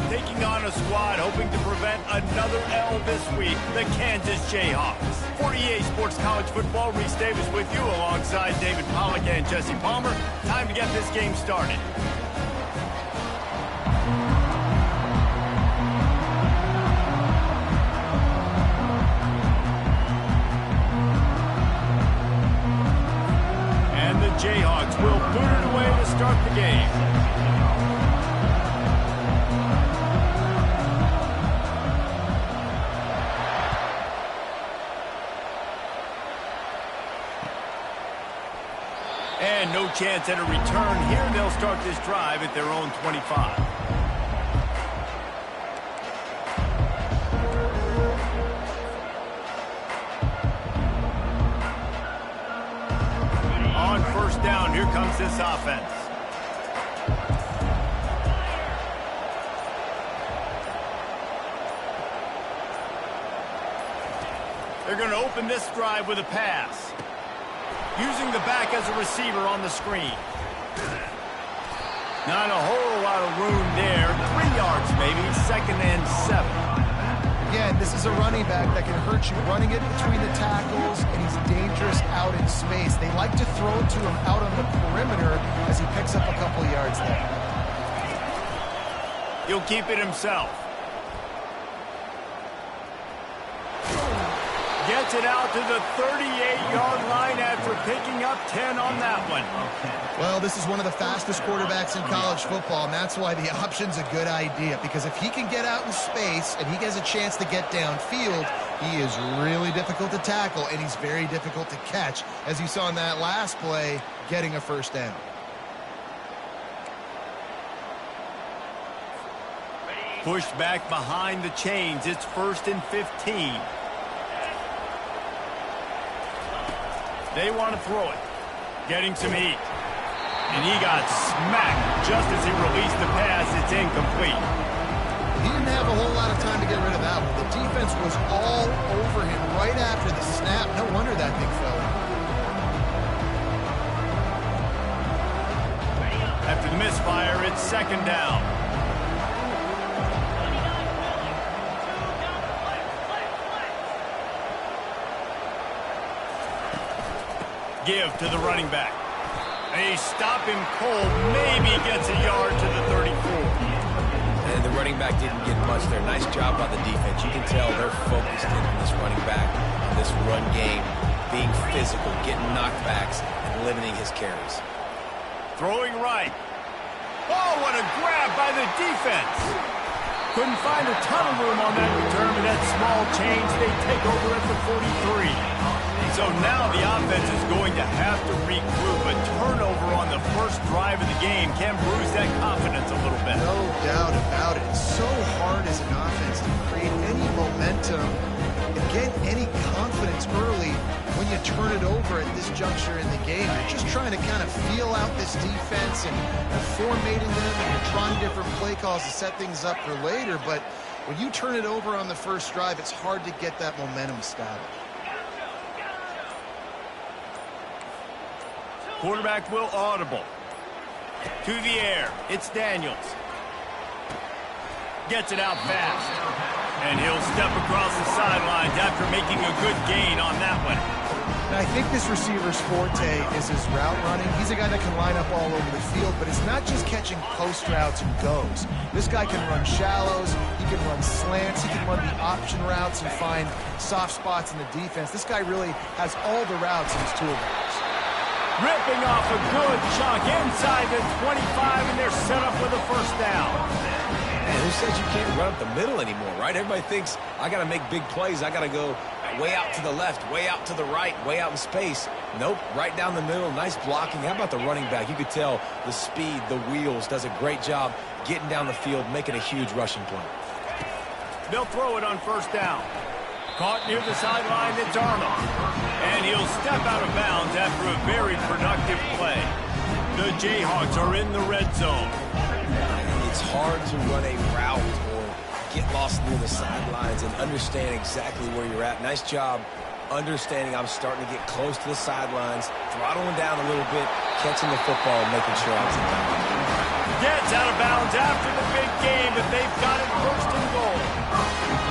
taking on a squad hoping to prevent another L this week, the Kansas Jayhawks. For EA Sports College Football, Reese Davis with you alongside David Pollack and Jesse Palmer. Time to get this game started. And the Jayhawks will boot it away to start the game. And no chance at a return here. They'll start this drive at their own 25. here comes this offense. They're going to open this drive with a pass. Using the back as a receiver on the screen. Not a whole lot of room there. 3 yards maybe, 2nd and 7. Again, this is a running back that can hurt you running it between the tackles, and he's dangerous out in space. They like to throw it to him out on the perimeter as he picks up a couple of yards there. He'll keep it himself. Gets it out to the 38-yard line after picking up 10 on that one. Well, this is one of the fastest quarterbacks in college football, and that's why the option's a good idea, because if he can get out in space and he has a chance to get downfield, he is really difficult to tackle, and he's very difficult to catch, as you saw in that last play, getting a first down. Pushed back behind the chains. It's 1st and 15. They want to throw it. Getting some heat. And he got smacked just as he released the pass. It's incomplete. He didn't have a whole lot of time to get rid of that one. The defense was all over him right after the snap. No wonder that thing fell in. After the misfire, it's 2nd down. Give to the running back. They stop him cold. Maybe gets a yard to the 34. And the running back didn't get much there. Nice job by the defense. You can tell they're focused in on this running back, on this run game, being physical, getting knockbacks, and limiting his carries. Throwing right. Oh, what a grab by the defense. Couldn't find a ton of room on that return, but that small change, they take over at the 43. So now the offense is going to have to regroup. A turnover on the first drive of the game can bruise that confidence a little bit. No doubt about it. It's so hard as an offense to create any momentum and get any confidence early when you turn it over at this juncture in the game. You're just trying to kind of feel out this defense and formating them, and you're trying different play calls to set things up for later. But when you turn it over on the first drive, it's hard to get that momentum established. Quarterback will audible. To the air. It's Daniels. Gets it out fast. And he'll step across the sidelines after making a good gain on that one. And I think this receiver's forte is his route running. He's a guy that can line up all over the field, but it's not just catching post routes and goes. This guy can run shallows, he can run slants, he can run the option routes and find soft spots in the defense. This guy really has all the routes in his toolbox. Ripping off a good chunk inside the 25, and they're set up with a first down. Man, who says you can't run up the middle anymore, right? Everybody thinks, I got to make big plays. I got to go way out to the left, way out to the right, way out in space. Nope, right down the middle, nice blocking. How about the running back? You could tell the speed, the wheels, does a great job getting down the field, making a huge rushing play. They'll throw it on first down. Caught near the sideline, it's Arnold. And he'll step out of bounds after a very productive play. The Jayhawks are in the red zone. It's hard to run a route or get lost near the sidelines and understand exactly where you're at. Nice job understanding I'm starting to get close to the sidelines, throttling down a little bit, catching the football and making sure I'm in time. Gets out of bounds after the big game, but they've got it 1st and goal.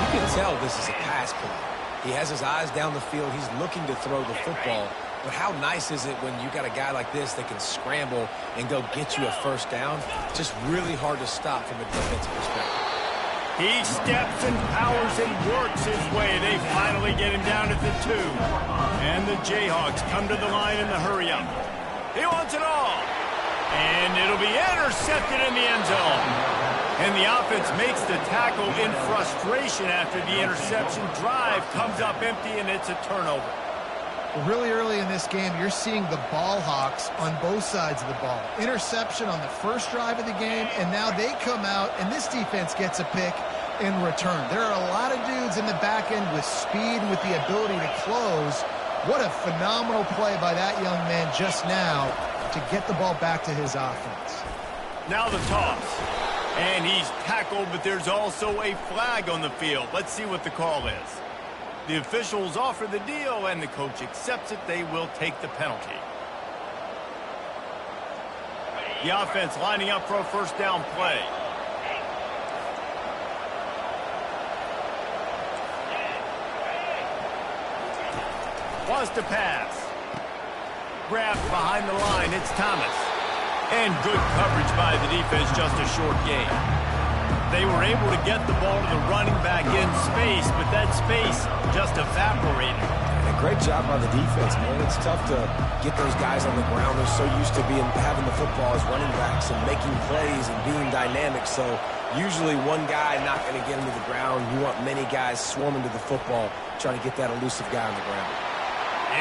You can tell this is a pass play. He has his eyes down the field. He's looking to throw the football. But how nice is it when you got a guy like this that can scramble and go get you a first down? Just really hard to stop from a defensive perspective. He steps and powers and works his way. They finally get him down at the 2. And the Jayhawks come to the line in the hurry-up. He wants it all. And it'll be intercepted in the end zone. And the offense makes the tackle in frustration after the interception. Drive comes up empty, and it's a turnover. Well, really early in this game, you're seeing the ball hawks on both sides of the ball. Interception on the first drive of the game, and now they come out, and this defense gets a pick in return. There are a lot of dudes in the back end with speed and with the ability to close. What a phenomenal play by that young man just now to to get the ball back to his offense. Now the toss. And he's tackled, but there's also a flag on the field. Let's see what the call is. The officials offer the deal, and the coach accepts it. They will take the penalty. The offense lining up for a first down play. Wants to pass. Grabbed behind the line. It's Thomas. And good coverage by the defense, just a short gain. They were able to get the ball to the running back in space, but that space just evaporated. And a great job by the defense, man. It's tough to get those guys on the ground. They're so used to having the football as running backs and making plays and being dynamic. So usually one guy not going to get him to the ground. You want many guys swarming to the football, trying to get that elusive guy on the ground.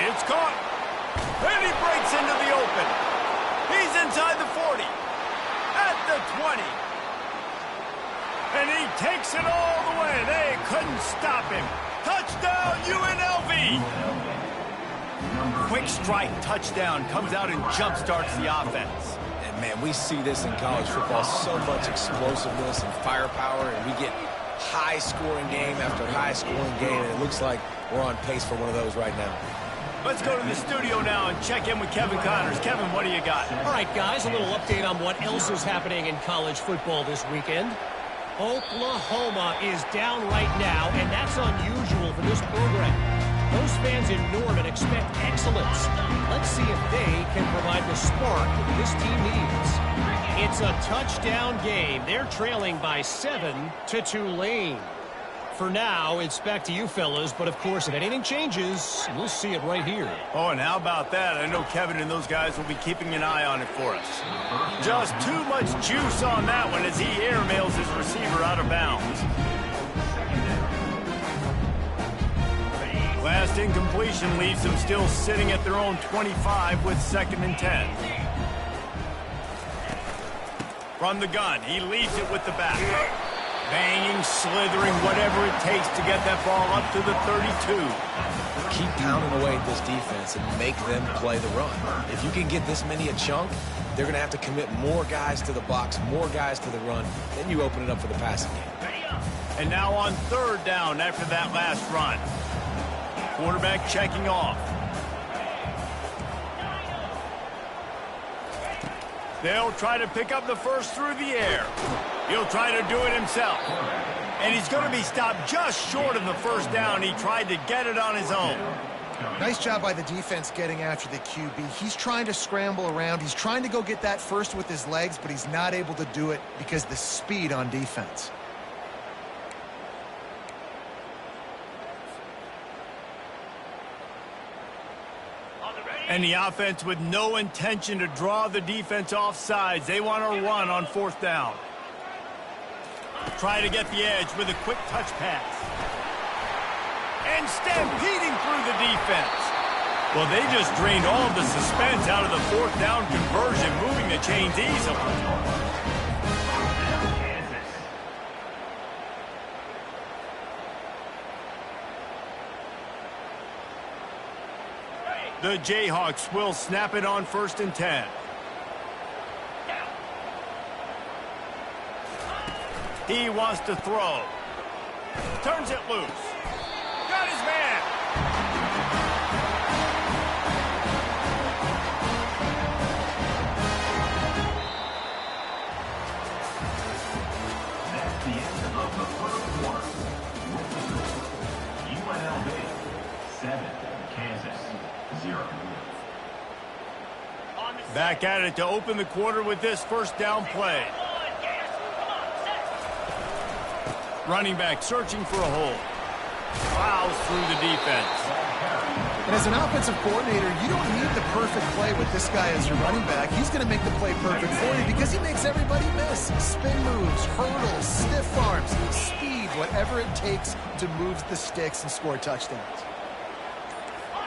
It's caught. And he breaks into the open. He's inside the 40. At the 20. And he takes it all the way. They couldn't stop him. Touchdown, UNLV. Quick strike touchdown comes out and jumpstarts the offense. And, man, we see this in college football. So much explosiveness and firepower, and we get high-scoring game after high-scoring game, and it looks like we're on pace for one of those right now. Let's go to the studio now and check in with Kevin Connors. Kevin, what do you got? All right, guys, a little update on what else is happening in college football this weekend. Oklahoma is down right now, and that's unusual for this program. Those fans in Norman expect excellence. Let's see if they can provide the spark that this team needs. It's a touchdown game. They're trailing by 7 to Tulane. For now, it's back to you fellas, but of course, if anything changes, we'll see it right here. Oh, and how about that? I know Kevin and those guys will be keeping an eye on it for us. Just too much juice on that one as he airmails his receiver out of bounds. Last incompletion leaves them still sitting at their own 25 with 2nd and 10. From the gun, he leaves it with the back. Banging, slithering, whatever it takes to get that ball up to the 32. Keep pounding away at this defense and make them play the run. If you can get this many a chunk, they're going to have to commit more guys to the box, more guys to the run. Then you open it up for the passing game. And now on 3rd down after that last run. Quarterback checking off. They'll try to pick up the first through the air. He'll try to do it himself. And he's going to be stopped just short of the first down. He tried to get it on his own. Nice job by the defense getting after the QB. He's trying to scramble around. He's trying to go get that first with his legs, but he's not able to do it because of the speed on defense. And the offense with no intention to draw the defense off sides. They want to run on 4th down. Try to get the edge with a quick touch pass. And stampeding through the defense. Well, they just drained all of the suspense out of the 4th down conversion, moving the chains easily. The Jayhawks will snap it on 1st and 10. He wants to throw. Turns it loose. Got his man. That's the end of the first quarter. UNLV 7, Kansas 0. Back at it to open the quarter with this first down play. Running back searching for a hole. Plows through the defense. And as an offensive coordinator, you don't need the perfect play with this guy as your running back. He's going to make the play perfect for you because he makes everybody miss. Spin moves, hurdles, stiff arms, speed, whatever it takes to move the sticks and score touchdowns.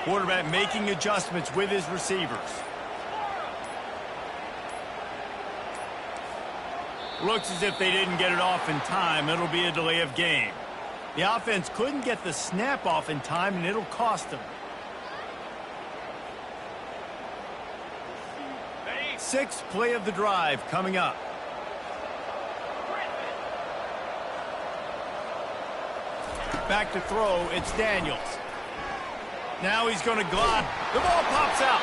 Quarterback making adjustments with his receivers. Looks as if they didn't get it off in time. It'll be a delay of game. The offense couldn't get the snap off in time, and it'll cost them. sixth play of the drive coming up. Back to throw, it's Daniels. Now he's going to glide. The ball pops out.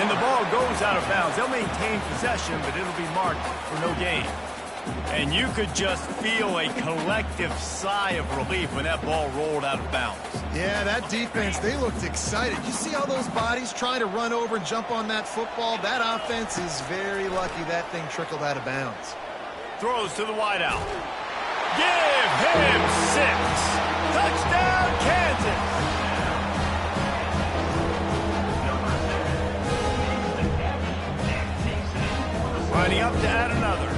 And the ball goes out of bounds. They'll maintain possession, but it'll be marked for no gain. And you could just feel a collective sigh of relief when that ball rolled out of bounds. Yeah, that defense, they looked excited. You see all those bodies trying to run over and jump on that football? That offense is very lucky that thing trickled out of bounds. Throws to the wideout. Give him 6. Touchdown, Kansas. Lining up to add another.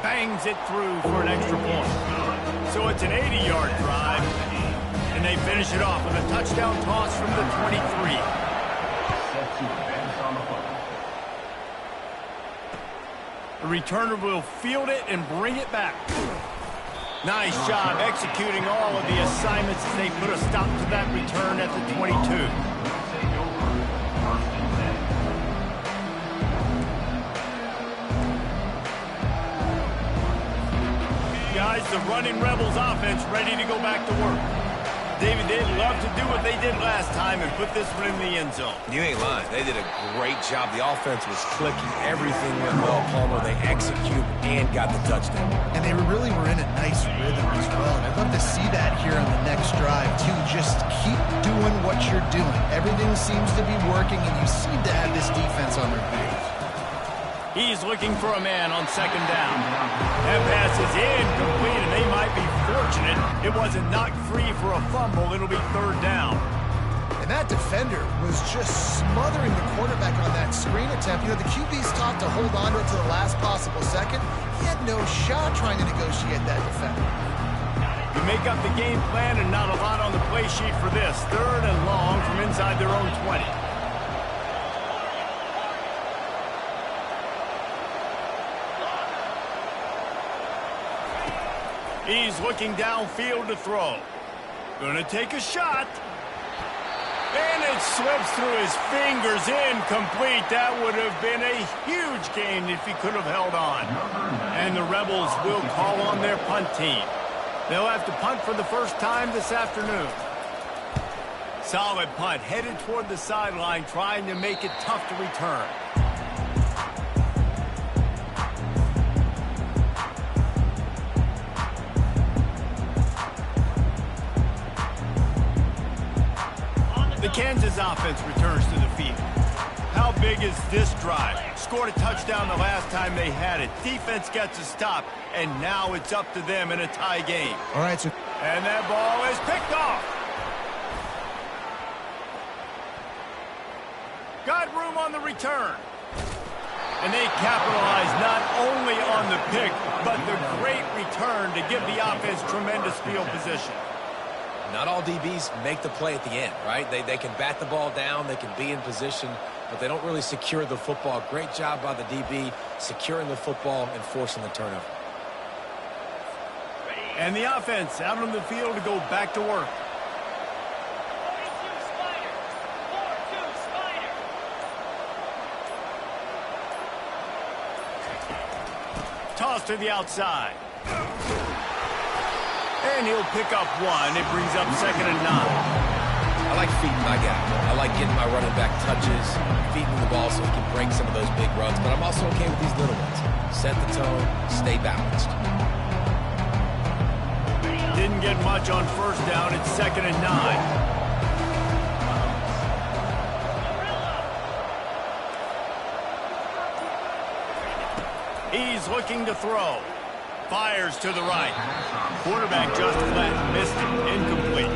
Bangs it through for an extra point. So it's an 80-yard drive, and they finish it off with a touchdown toss from the 23. The returner will field it and bring it back. Nice job executing all of the assignments as they put a stop to that return at the 22. Guys, the running Rebels offense ready to go back to work. David, they'd love to do what they did last time and put this one in the end zone. You ain't lying. They did a great job. The offense was clicking. Everything went well, Palmer. They executed and got the touchdown. And they really were in a nice rhythm as well. And I'd love to see that here on the next drive, too. Just keep doing what you're doing. Everything seems to be working, and you seem to have this defense on their feet. He's looking for a man on second down. That pass is incomplete, and they might be fortunate it wasn't knocked free for a fumble. It'll be third down. And that defender was just smothering the quarterback on that screen attempt. You know, the QB's taught to hold on to it to the last possible second. He had no shot trying to negotiate that defender. You make up the game plan and not a lot on the play sheet for this. Third and long from inside their own 20. He's looking downfield to throw. Gonna take a shot. And it slips through his fingers, incomplete. That would have been a huge gain if he could have held on. And the Rebels will call on their punt team. They'll have to punt for the first time this afternoon. Solid punt, headed toward the sideline, trying to make it tough to return. The Kansas offense returns to the field. How big is this drive? Scored a touchdown the last time they had it. Defense gets a stop, and now it's up to them in a tie game. All right, so... And that ball is picked off. Got room on the return. And they capitalize not only on the pick, but the great return to give the offense tremendous field position. Not all DBs make the play at the end, right? They can bat the ball down, they can be in position, but they don't really secure the football. Great job by the DB securing the football and forcing the turnover. And the offense out on the field to go back to work. Toss to the outside. And he'll pick up one. It brings up 2nd and 9. I like feeding my guy. I like getting my running back touches, feeding the ball so he can break some of those big runs. But I'm also okay with these little ones. Set the tone, stay balanced. Didn't get much on first down. It's 2nd and 9. He's looking to throw. Fires to the right. Quarterback just flat. Missed it. Incomplete.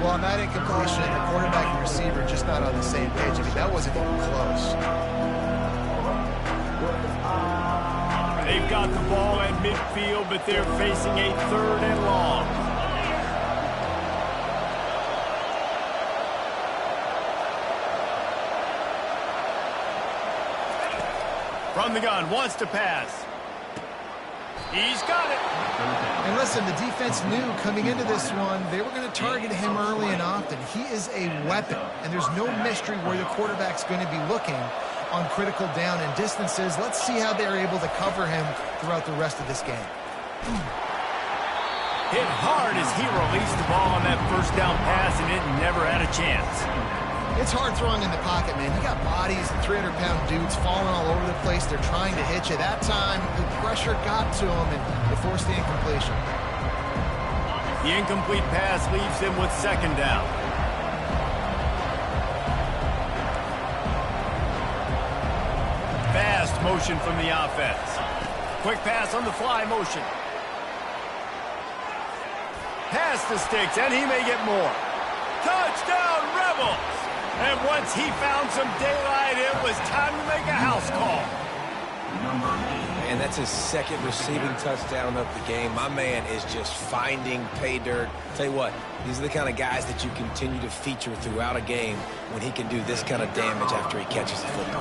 Well, on that incompletion, the quarterback and receiver just not on the same page. I mean, that wasn't even close. They've got the ball at midfield, but they're facing a 3rd and long. From the gun, wants to pass. He's got it. And listen, the defense knew coming into this one, they were going to target him early and often. He is a weapon, and there's no mystery where the quarterback's going to be looking on critical down and distances. Let's see how they're able to cover him throughout the rest of this game. Hit hard as he released the ball on that first down pass, and it never had a chance. It's hard throwing in the pocket, man. You got bodies and 300-pound dudes falling all over the place. They're trying to hit you. That time, the pressure got to him, and it forced the incompletion. The incomplete pass leaves him with second down. Fast motion from the offense. Quick pass on the fly motion. Pass the sticks, and he may get more. Touchdown, Rebels! And once he found some daylight, it was time to make a house call. And that's his second receiving touchdown of the game. My man is just finding pay dirt. Tell you what, these are the kind of guys that you continue to feature throughout a game when he can do this kind of damage after he catches the football.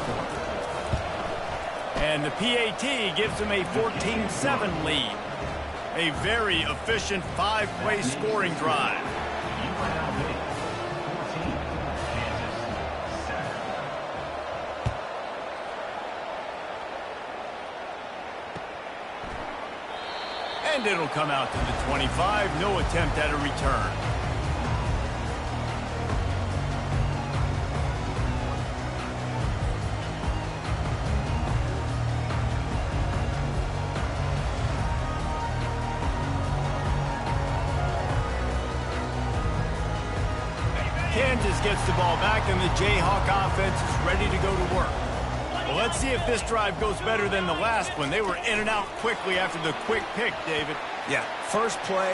And the PAT gives him a 14-7 lead. A very efficient 5-play scoring drive. And it'll come out to the 25. No attempt at a return. Kansas gets the ball back, and the Jayhawk offense is ready to go to work. Well, let's see if this drive goes better than the last one. They were in and out quickly after the quick pick, David. Yeah, first play,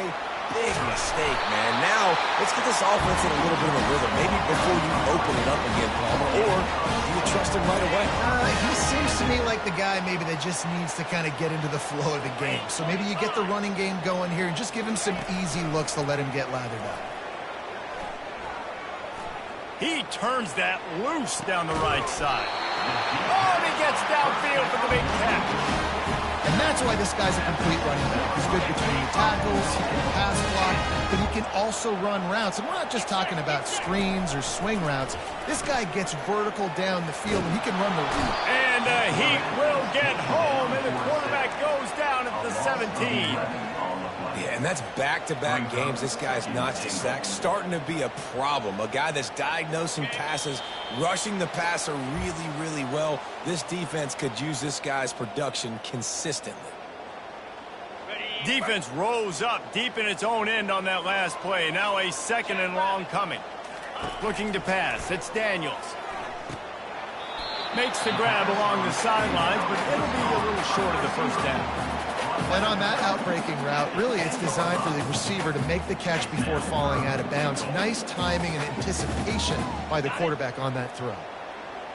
big mistake, man. Now, let's get this offense in a little bit of a rhythm. Maybe before you open it up again, Palmer, or do you trust him right away? He seems to me like the guy maybe that just needs to kind of get into the flow of the game. So maybe you get the running game going here and just give him some easy looks to let him get lathered up. He turns that loose down the right side. Oh, and he gets downfield for the big catch. And that's why this guy's a complete running back. He's good between tackles, he can pass block, but he can also run routes. And we're not just talking about screens or swing routes. This guy gets vertical down the field, and he can run the route. And he will get home, and the quarterback goes down at the 17. Yeah, and that's back-to-back games. This guy's notched a sack, starting to be a problem. A guy that's diagnosing passes, rushing the passer really, really well. This defense could use this guy's production consistently. Defense rose up deep in its own end on that last play. Now a second and long coming. Looking to pass. It's Daniels. Makes the grab along the sidelines, but it'll be a little short of the first down. And on that outbreaking route, really it's designed for the receiver to make the catch before falling out of bounds. Nice timing and anticipation by the quarterback on that throw.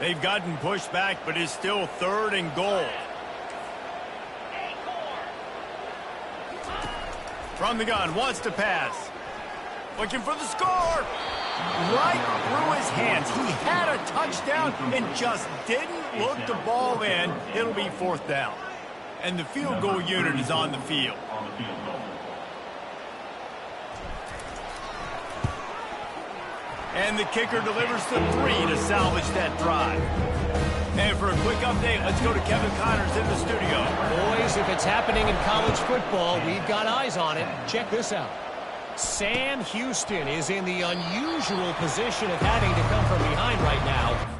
They've gotten pushed back, but it's still third and goal. From the gun, wants to pass. Looking for the score. Right through his hands. He had a touchdown and just didn't look the ball in. It'll be fourth down. And the field goal unit is on the field. And the kicker delivers the 3 to salvage that drive. And for a quick update, let's go to Kevin Connors in the studio. Boys, if it's happening in college football, we've got eyes on it. Check this out. Sam Houston is in the unusual position of having to come from behind right now.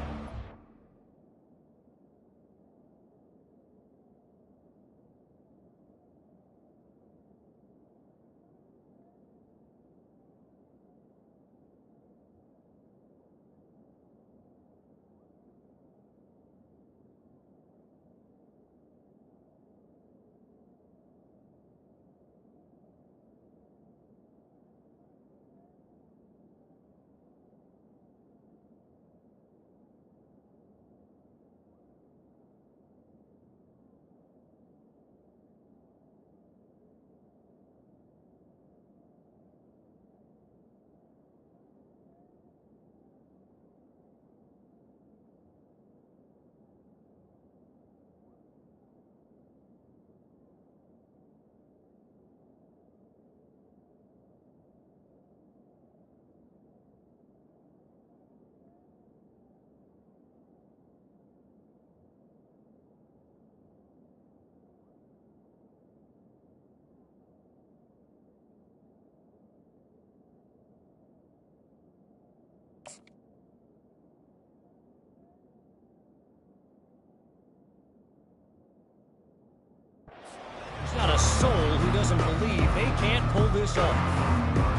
doesn't believe they can't pull this off.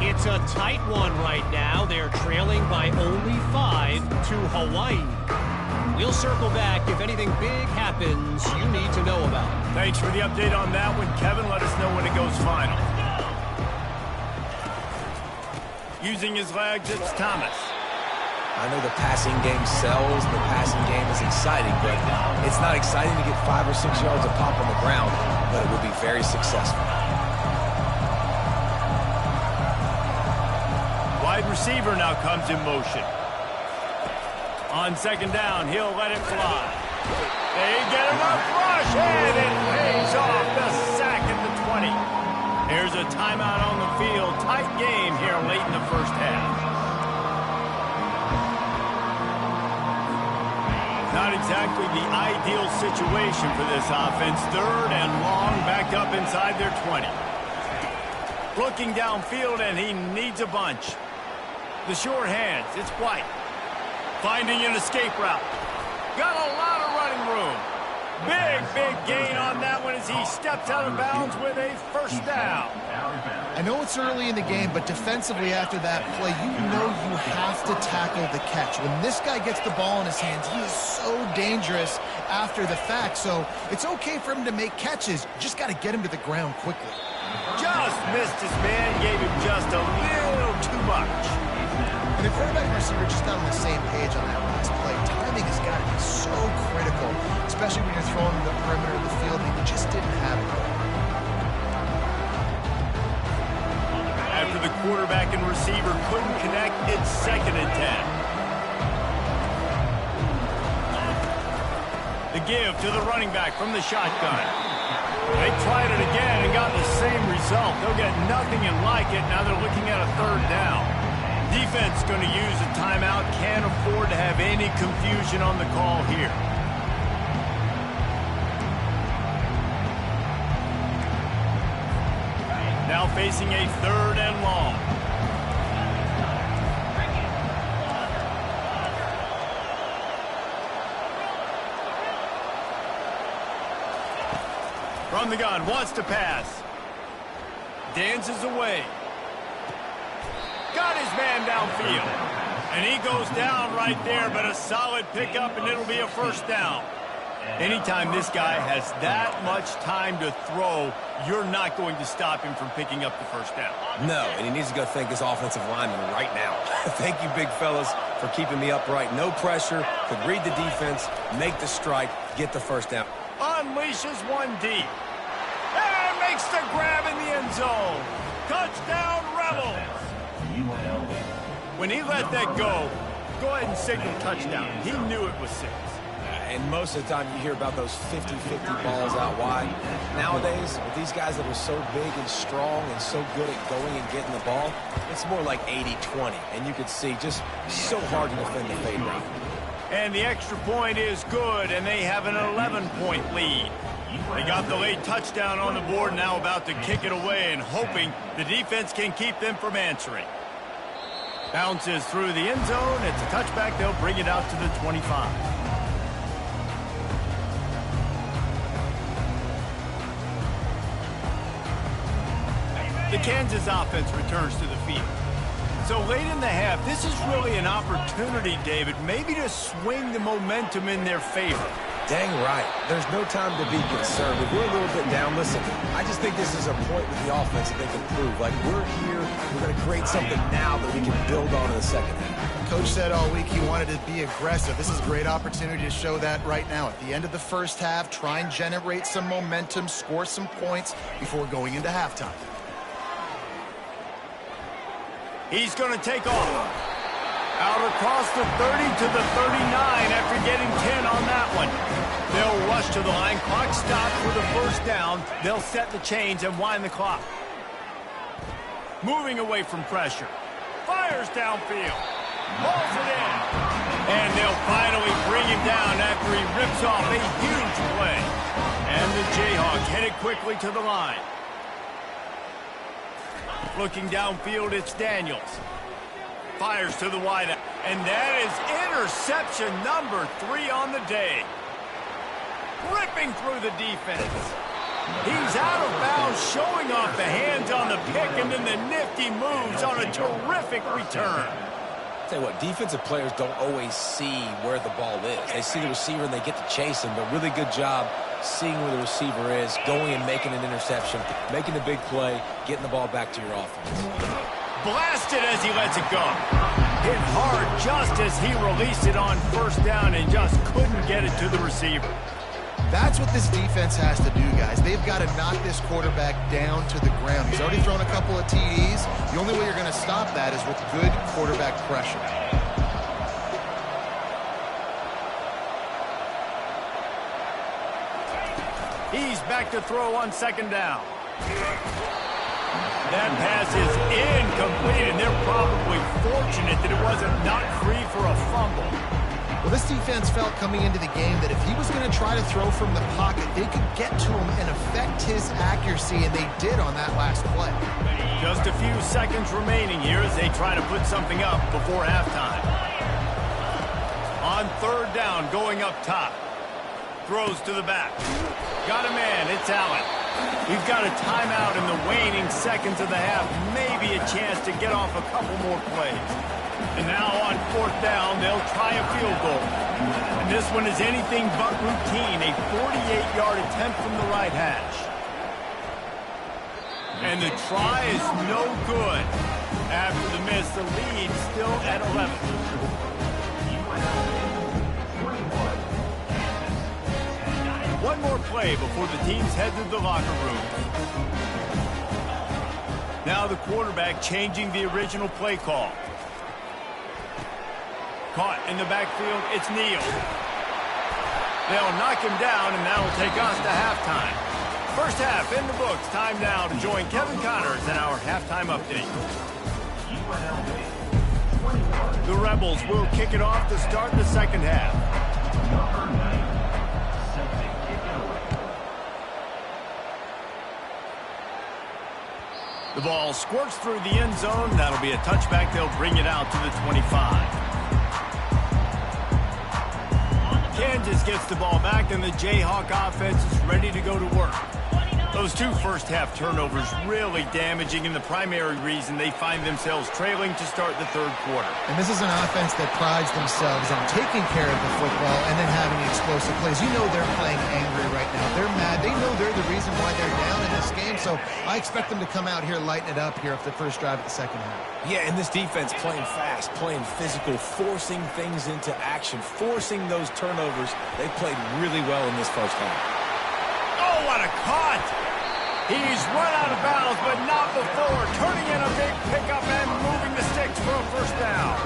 It's a tight one right now. They're trailing by only 5 to Hawaii. We'll circle back if anything big happens you need to know about. Thanks for the update on that one, Kevin. Let us know when it goes final. Using his legs, it's Thomas. I know the passing game sells, the passing game is exciting, but it's not exciting to get 5 or 6 yards of pop on the ground, but it will be very successful. Wide receiver now comes in motion. On second down, he'll let it fly. They get enough rush, and it pays off the sack at the 20. There's a timeout on the field. Tight game here late in the first half. Not exactly the ideal situation for this offense. 3rd and long, back up inside their 20. Looking downfield, and he needs a bunch. The short hands, it's White. Finding an escape route. Got a lot of running room. Big gain on that one as he steps out of bounds with a first down. I know it's early in the game, but defensively after that play, you know you have to tackle the catch. When this guy gets the ball in his hands, he is so dangerous after the fact. So it's okay for him to make catches. You just got to get him to the ground quickly. Just missed his man, gave him just a little too much. And the quarterback and receiver just not on the same page on that last play. Timing has got to be so critical, especially when you're throwing the perimeter of the field, and you just didn't have it. After the quarterback and receiver couldn't connect, it's 2nd and 10. The give to the running back from the shotgun. They tried it again and got the same result. They'll get nothing and like it. Now they're looking at a 3rd down. Defense going to use a timeout. Can't afford to have any confusion on the call here. Now facing a 3rd and long. From the gun, wants to pass. Dances away. Got his man downfield. And he goes down right there, but a solid pickup, and it'll be a first down. Anytime this guy has that much time to throw, you're not going to stop him from picking up the first down. No, and he needs to go thank his offensive lineman right now. Thank you, big fellas, for keeping me upright. No pressure, could read the defense, make the strike, get the first down. Unleashes one deep. And makes the grab in the end zone. Touchdown, Rebels. When he let that go ahead and signal touchdown. He knew it was 6. And most of the time you hear about those 50-50 balls out wide. Nowadays, with these guys that are so big and strong and so good at going and getting the ball, it's more like 80-20. And you could see just so hard to defend the fade route. And the extra point is good, and they have an 11-point lead. They got the late touchdown on the board, now about to kick it away and hoping the defense can keep them from answering. Bounces through the end zone. It's a touchback. They'll bring it out to the 25. The Kansas offense returns to the field. So late in the half, this is really an opportunity, David, maybe to swing the momentum in their favor. Dang right. There's no time to be concerned. If we're a little bit down, listen, I just think this is a point with the offense that they can prove. Like, we're here, we're going to create something now that we can build on in the second half. Coach said all week he wanted to be aggressive. This is a great opportunity to show that right now. At the end of the first half, try and generate some momentum, score some points before going into halftime. He's going to take off. Out across the 30 to the 39 after getting 10 on that one. They'll rush to the line. Clock stopped for the first down. They'll set the chains and wind the clock. Moving away from pressure. Fires downfield. Pulls it in. And they'll finally bring him down after he rips off a huge play. And the Jayhawks headed quickly to the line. Looking downfield, it's Daniels. Fires to the wideout. And that is interception number 3 on the day. Ripping through the defense. He's out of bounds, showing off the hands on the pick, and then the nifty moves on a terrific return. Tell you what, defensive players don't always see where the ball is. They see the receiver and they get to chase him, but really good job seeing where the receiver is, going and making an interception, making a big play, getting the ball back to your offense. Blasted as he lets it go. Hit hard just as he released it on first down and just couldn't get it to the receiver. That's what this defense has to do, guys. They've got to knock this quarterback down to the ground. He's already thrown a couple of TDs. The only way you're going to stop that is with good quarterback pressure. He's back to throw on second down. That pass is incomplete, and they're probably fortunate that it wasn't knocked free for a fumble. Well, this defense felt coming into the game that if he was going to try to throw from the pocket, they could get to him and affect his accuracy, and they did on that last play. Just a few seconds remaining here as they try to put something up before halftime. On third down, going up top. Throws to the back. Got a man, it's Allen. We've got a timeout in the waning seconds of the half. Maybe a chance to get off a couple more plays. And now on fourth down, they'll try a field goal. And this one is anything but routine, a 48-yard attempt from the right hash. And the try is no good. After the miss, the lead still at 11. One more play before the teams head to the locker room. Now the quarterback changing the original play call. Caught in the backfield, it's Neal. They'll knock him down, and that'll take us to halftime. First half in the books. Time now to join Kevin Connors in our halftime update. The Rebels will kick it off to start the second half. The ball squirts through the end zone. That'll be a touchback. They'll bring it out to the 25. Kansas gets the ball back, and the Jayhawk offense is ready to go to work. Those two first-half turnovers really damaging, and the primary reason they find themselves trailing to start the third quarter. And this is an offense that prides themselves on taking care of the football and then having explosive plays. You know they're playing angry right now. They're mad. They know they're the reason why they're down in this game, so I expect them to come out here, lighten it up here after the first drive of the second half. Yeah, and this defense playing fast, playing physical, forcing things into action, forcing those turnovers. They played really well in this first half. Oh, what a caught! He's run out of bounds, but not before turning in a big pickup and moving the sticks for a first down.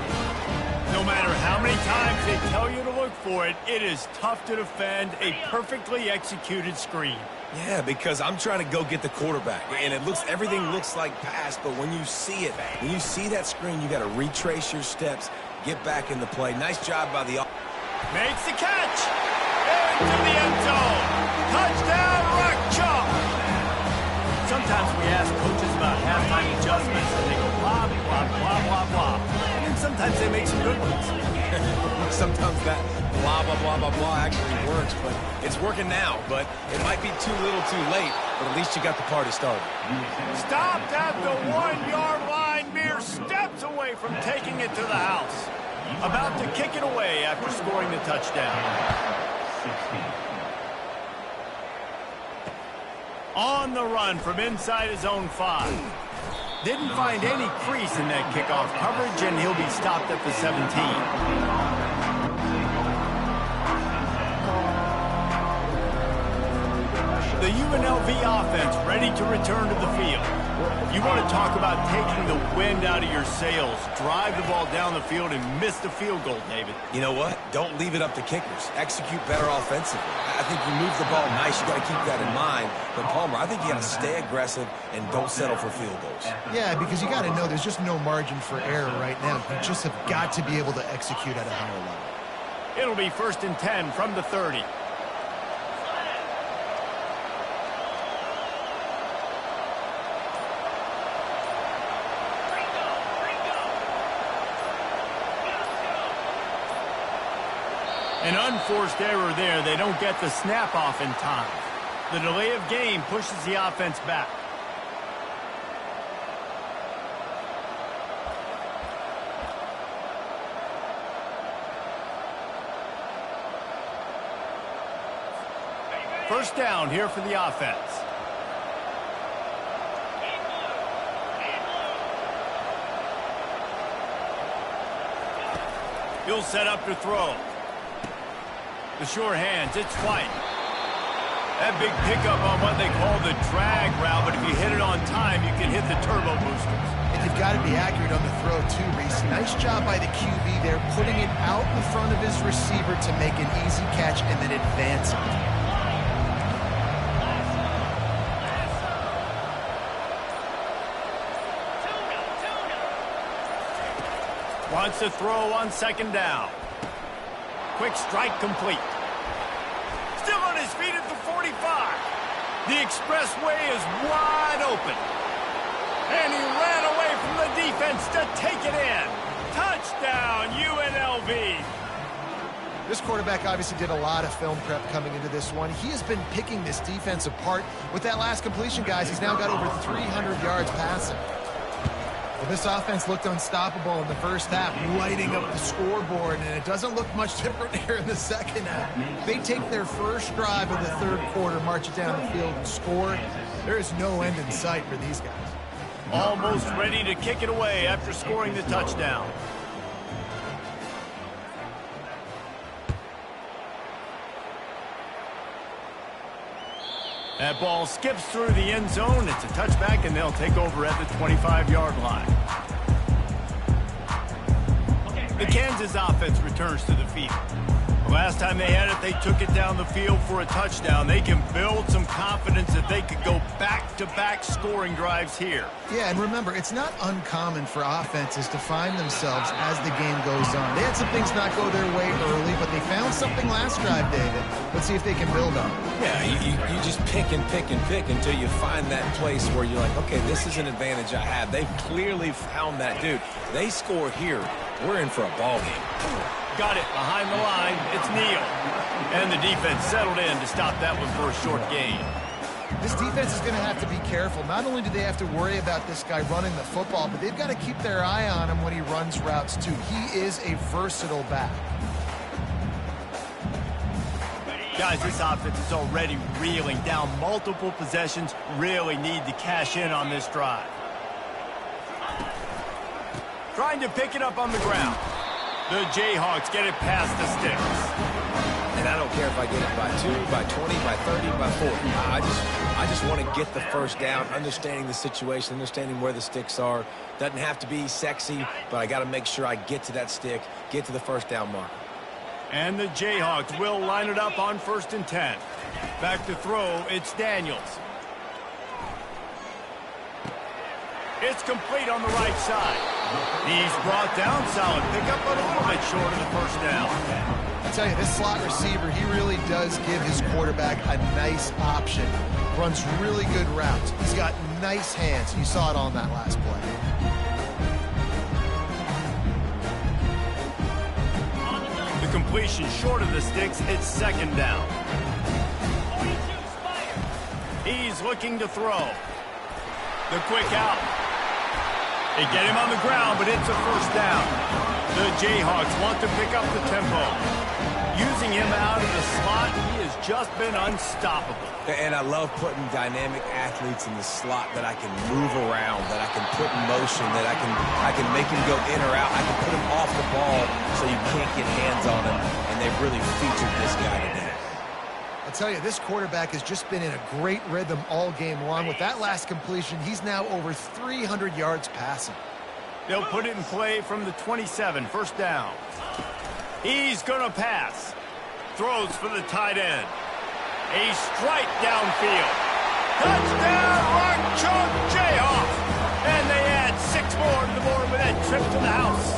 No matter how many times they tell you to look for it, it is tough to defend a perfectly executed screen. Yeah, because I'm trying to go get the quarterback, and everything looks like pass, but when you see it, when you see that screen, you got to retrace your steps, get back in the play. Nice job by the... Makes the catch! Into the end zone! Touchdown, Rock Chalk! Sometimes we ask coaches about halftime adjustments, and they go blah, blah, blah, blah, blah. And sometimes they make some good ones. Sometimes that blah, blah, blah, blah, blah actually works, but it's working now. But it might be too little too late, but at least you got the party started. Stopped at the 1-yard line, mere steps away from taking it to the house. About to kick it away after scoring the touchdown. On the run from inside his own 5. Didn't find any crease in that kickoff coverage, and he'll be stopped at the 17. The UNLV offense ready to return to the field. You want to talk about taking the wind out of your sails. Drive the ball down the field and miss the field goal, David. You know what? Don't leave it up to kickers. Execute better offensively. I think you move the ball nice. You got to keep that in mind. But, Palmer, I think you got to stay aggressive and don't settle for field goals. Yeah, because you got to know there's just no margin for error right now. You just have got to be able to execute at a higher level. It'll be 1st and 10 from the 30. An unforced error there. They don't get the snap off in time. The delay of game pushes the offense back. First down here for the offense. He'll set up to throw. The sure hands, it's White. That big pickup on what they call the drag route, but if you hit it on time, you can hit the turbo boosters. And you've got to be accurate on the throw too, Reese. Nice job by the QB there, putting it out in front of his receiver to make an easy catch and then advance it. Wants to throw on second down. Quick strike complete. Still on his feet at the 45. The expressway is wide open. And he ran away from the defense to take it in. Touchdown, UNLV. This quarterback obviously did a lot of film prep coming into this one. He has been picking this defense apart. With that last completion, guys, he's now got over 300 yards passing. Well, this offense looked unstoppable in the first half, lighting up the scoreboard, and it doesn't look much different here in the second half. They take their first drive of the third quarter, march it down the field, and score. There is no end in sight for these guys. Almost ready to kick it away after scoring the touchdown. That ball skips through the end zone. It's a touchback, and they'll take over at the 25-yard line. The Kansas offense returns to the field. The last time they had it, they took it down the field for a touchdown. They can build some confidence that they could go back-to-back scoring drives here. Yeah, and remember, it's not uncommon for offenses to find themselves as the game goes on. They had some things not go their way early, but they found something last drive, David. Let's see if they can build on it. Yeah, you just pick and pick and pick until you find that place where you're like, okay, this is an advantage I have. They've clearly found that, dude. They score here, we're in for a ball game. Got it behind the line. It's Neal. And the defense settled in to stop that one for a short gain. This defense is going to have to be careful. Not only do they have to worry about this guy running the football, but they've got to keep their eye on him when he runs routes, too. He is a versatile back. Guys, this offense is already reeling down multiple possessions. Really need to cash in on this drive. Trying to pick it up on the ground. The Jayhawks get it past the sticks. And I don't care if I get it by 2, by 20, by 30, by 40. I just want to get the first down, understanding the situation, understanding where the sticks are. Doesn't have to be sexy, but I got to make sure I get to that stick, get to the first down mark. And the Jayhawks will line it up on 1st and 10. Back to throw, it's Daniels. It's complete on the right side. He's brought down, solid pickup, but a little bit short of the first down. I tell you, this slot receiver, he really does give his quarterback a nice option. Runs really good routes. He's got nice hands. You saw it on that last play. The completion short of the sticks, it's second down. He's looking to throw. The quick out. They get him on the ground, but it's a first down. The Jayhawks want to pick up the tempo. Using him out of the slot, he has just been unstoppable. And I love putting dynamic athletes in the slot that I can move around, that I can put in motion, that I can make him go in or out. I can put him off the ball so you can't get hands on him, and they've really featured this guy today. I tell you, this quarterback has just been in a great rhythm all game long. With that last completion, he's now over 300 yards passing. They'll put it in play from the 27, first down. He's going to pass. Throws for the tight end. A strike downfield. Touchdown, Rock Chalk Jayhawks. And they add 6 more to the board with that trip to the house.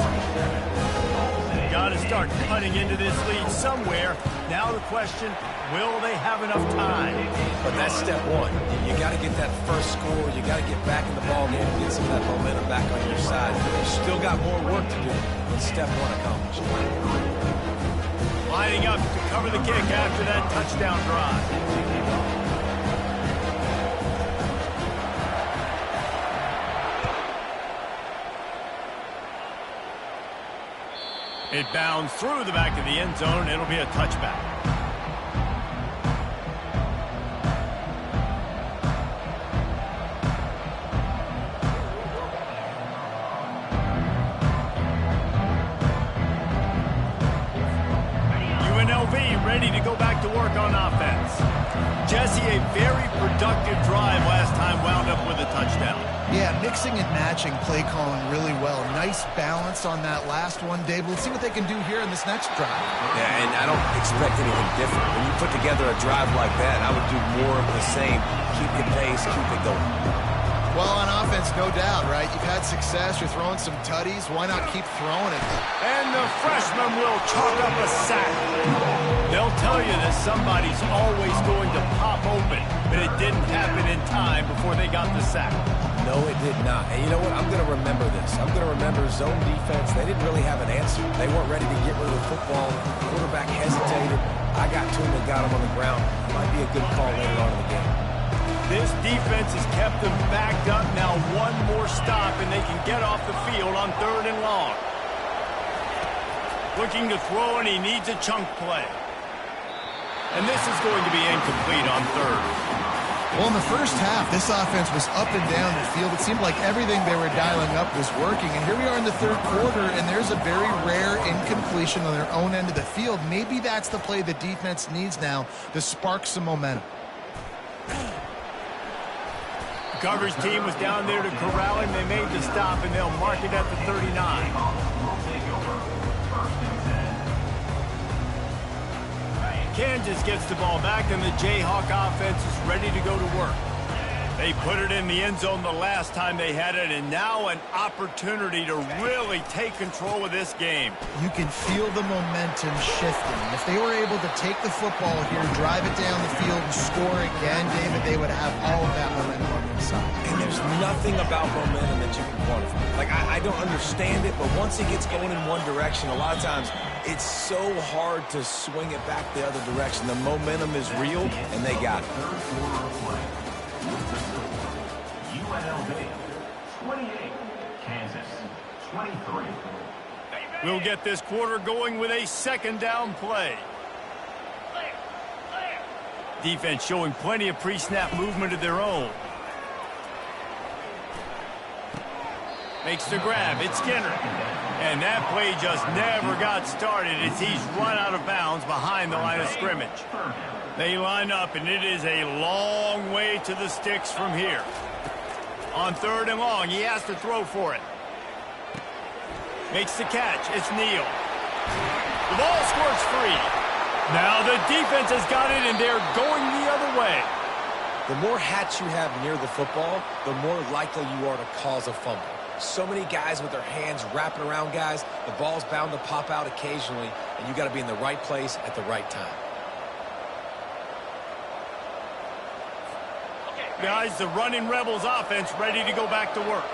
Got to start cutting into this lead somewhere. Now the question, will they have enough time? But that's step one. You got to get that first score. You got to get back in the ball game, get some of that momentum back on your side. You still got more work to do, but step one accomplished. Lining up to cover the kick after that touchdown drive. It bounds through the back of the end zone. It'll be a touchback. UNLV ready to go back to work on offense. Jesse, a very productive drive last time wound up with a touchdown. Yeah, mixing and matching play calling really well. Nice balance on that last one, Dave. Let's see what they can do here in this next drive. Yeah, and I don't expect anything different. When you put together a drive like that, I would do more of the same. Keep the pace, keep it going. Well, on offense, no doubt, right? You've had success. You're throwing some tutties. Why not keep throwing it? And the freshman will chalk up a sack. They'll tell you that somebody's always going to pop open, but it didn't happen in time before they got the sack. No, it did not. And you know what? I'm going to remember this. I'm going to remember zone defense. They didn't really have an answer. They weren't ready to get rid of the football. The quarterback hesitated. I got to him and got him on the ground. It might be a good call later on in the game. This defense has kept them backed up. Now one more stop, and they can get off the field on 3rd and long. Looking to throw, and he needs a chunk play. And this is going to be incomplete on 3rd. Well, in the first half, this offense was up and down the field. It seemed like everything they were dialing up was working. And here we are in the 3rd quarter, and there's a very rare incompletion on their own end of the field. Maybe that's the play the defense needs now to spark some momentum. Coverage team was down there to corral him. They made the stop, and they'll mark it at the 39. Kansas gets the ball back, and the Jayhawk offense is ready to go to work. They put it in the end zone the last time they had it, and now an opportunity to really take control of this game. You can feel the momentum shifting. If they were able to take the football here, drive it down the field, and score again, David, they would have all of that momentum on their side. And there's nothing about momentum that you can quantify. Like, I don't understand it, but once it gets going in one direction, a lot of times it's so hard to swing it back the other direction. The momentum is real, and they got it. UNLV 28, Kansas 23. We'll get this quarter going with a 2nd down play. Defense showing plenty of pre-snap movement of their own. Makes the grab. It's Skinner. And that play just never got started as he's run out of bounds behind the line of scrimmage. They line up, and it is a long way to the sticks from here. On 3rd and long, he has to throw for it. Makes the catch. It's Neal. The ball squirts free. Now the defense has got it, and they're going the other way. The more hats you have near the football, the more likely you are to cause a fumble. So many guys with their hands wrapping around guys, the ball's bound to pop out occasionally, and you got to be in the right place at the right time. Guys, the running Rebels offense ready to go back to work.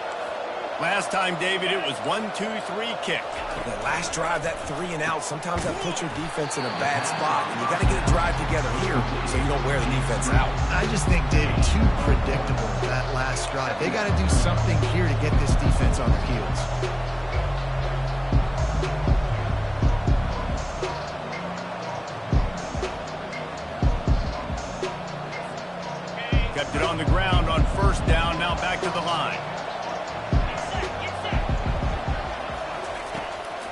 Last time, David, it was 1-2-3 kick. That last drive, that 3 and out, sometimes that puts your defense in a bad spot, and you got to get a drive together here so you don't wear the defense out. I just think, David, too predictable, that last drive. They got to do something here to get this defense on their heels. Kept it on the ground on 1st down, now back to the line.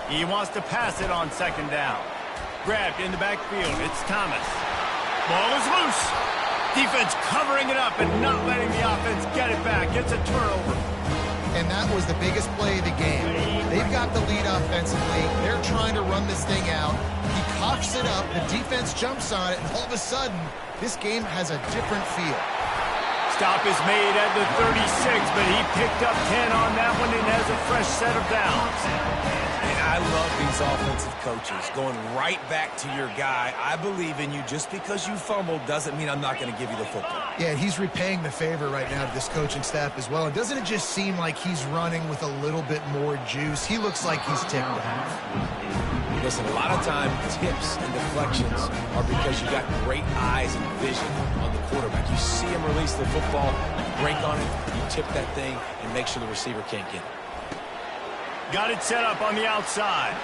He wants to pass it on 2nd down. Grabbed in the backfield. It's Thomas. Ball is loose. Defense covering it up and not letting the offense get it back. Gets a turnover. And that was the biggest play of the game. They've got the lead offensively. They're trying to run this thing out. He coughs it up. The defense jumps on it, and all of a sudden, this game has a different feel. Stop is made at the 36, but he picked up 10 on that one and has a fresh set of downs. And I love these offensive coaches going right back to your guy. I believe in you. Just because you fumbled doesn't mean I'm not going to give you the football. Yeah, he's repaying the favor right now to this coaching staff as well. And doesn't it just seem like he's running with a little bit more juice? He looks like he's ticked off. Listen, a lot of time, tips and deflections are because you got great eyes and vision on the quarterback. You see him release the football, you break on it, you tip that thing, and make sure the receiver can't get it. Got it set up on the outside.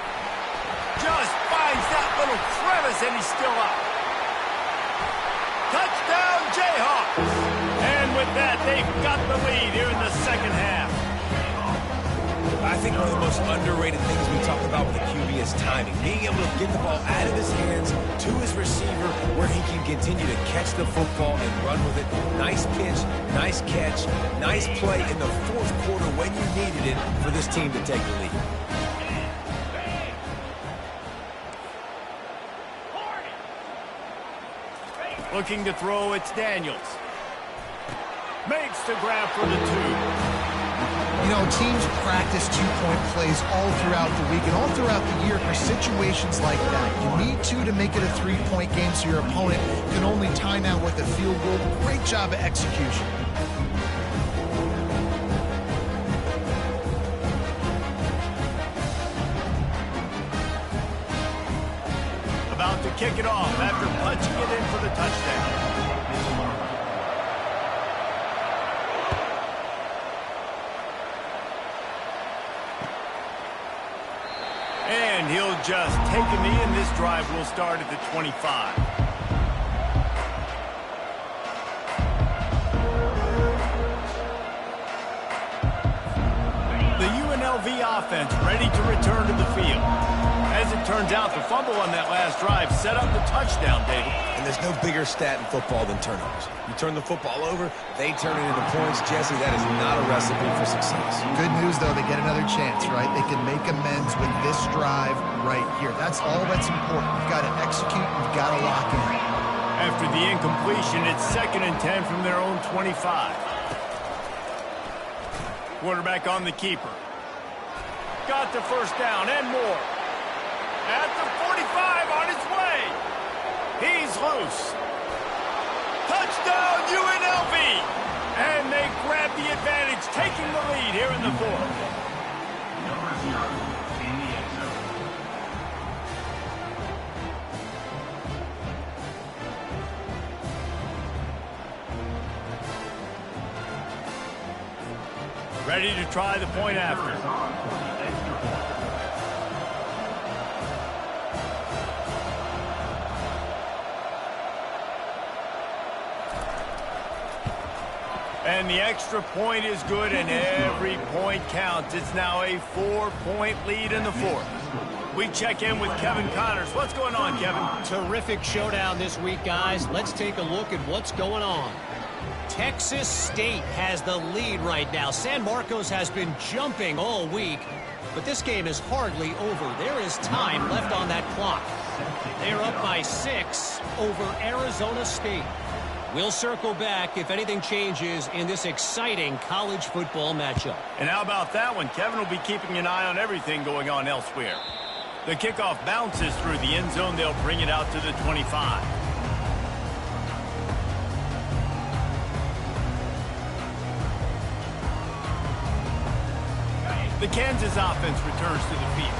Just finds that little crevice, and he's still up. Touchdown, Jayhawks! And with that, they've got the lead here in the second half. I think one of the most underrated things we talk about with the QB is timing. Being able to get the ball out of his hands to his receiver where he can continue to catch the football and run with it. Nice pitch, nice catch, nice play in the fourth quarter when you needed it for this team to take the lead. Looking to throw, it's Daniels. Makes the grab for the 2. You know, teams practice two-point plays all throughout the week and all throughout the year for situations like that. You need to make it a three-point game so your opponent can only time out with a field goal. Great job of execution. About to kick it off after punching it in for the touchdown. And he'll just take a knee, and this drive will start at the 25. The UNLV offense ready to return to the field. As it turns out, the fumble on that last drive set up the touchdown, David. And there's no bigger stat in football than turnovers. You turn the football over, they turn it into points. Jesse, that is not a recipe for success. Good news, though, they get another chance, right? They can make amends with this drive right here. That's all that's important. You've got to execute, you've got to lock in. After the incompletion, it's 2nd and 10 from their own 25. Quarterback on the keeper. Got the first down and more. At the 45, on his way. He's loose. Touchdown, UNLV. And they grab the advantage, taking the lead here in the fourth. Number 0 in the end zone. Ready to try the point after. And the extra point is good, and every point counts. It's now a 4-point lead in the fourth. We check in with Kevin Connors. What's going on, Kevin? Terrific showdown this week, guys. Let's take a look at what's going on. Texas State has the lead right now. San Marcos has been jumping all week, but this game is hardly over. There is time left on that clock. They're up by 6 over Arizona State. We'll circle back if anything changes in this exciting college football matchup. And how about that one? Kevin will be keeping an eye on everything going on elsewhere. The kickoff bounces through the end zone. They'll bring it out to the 25. The Kansas offense returns to the field.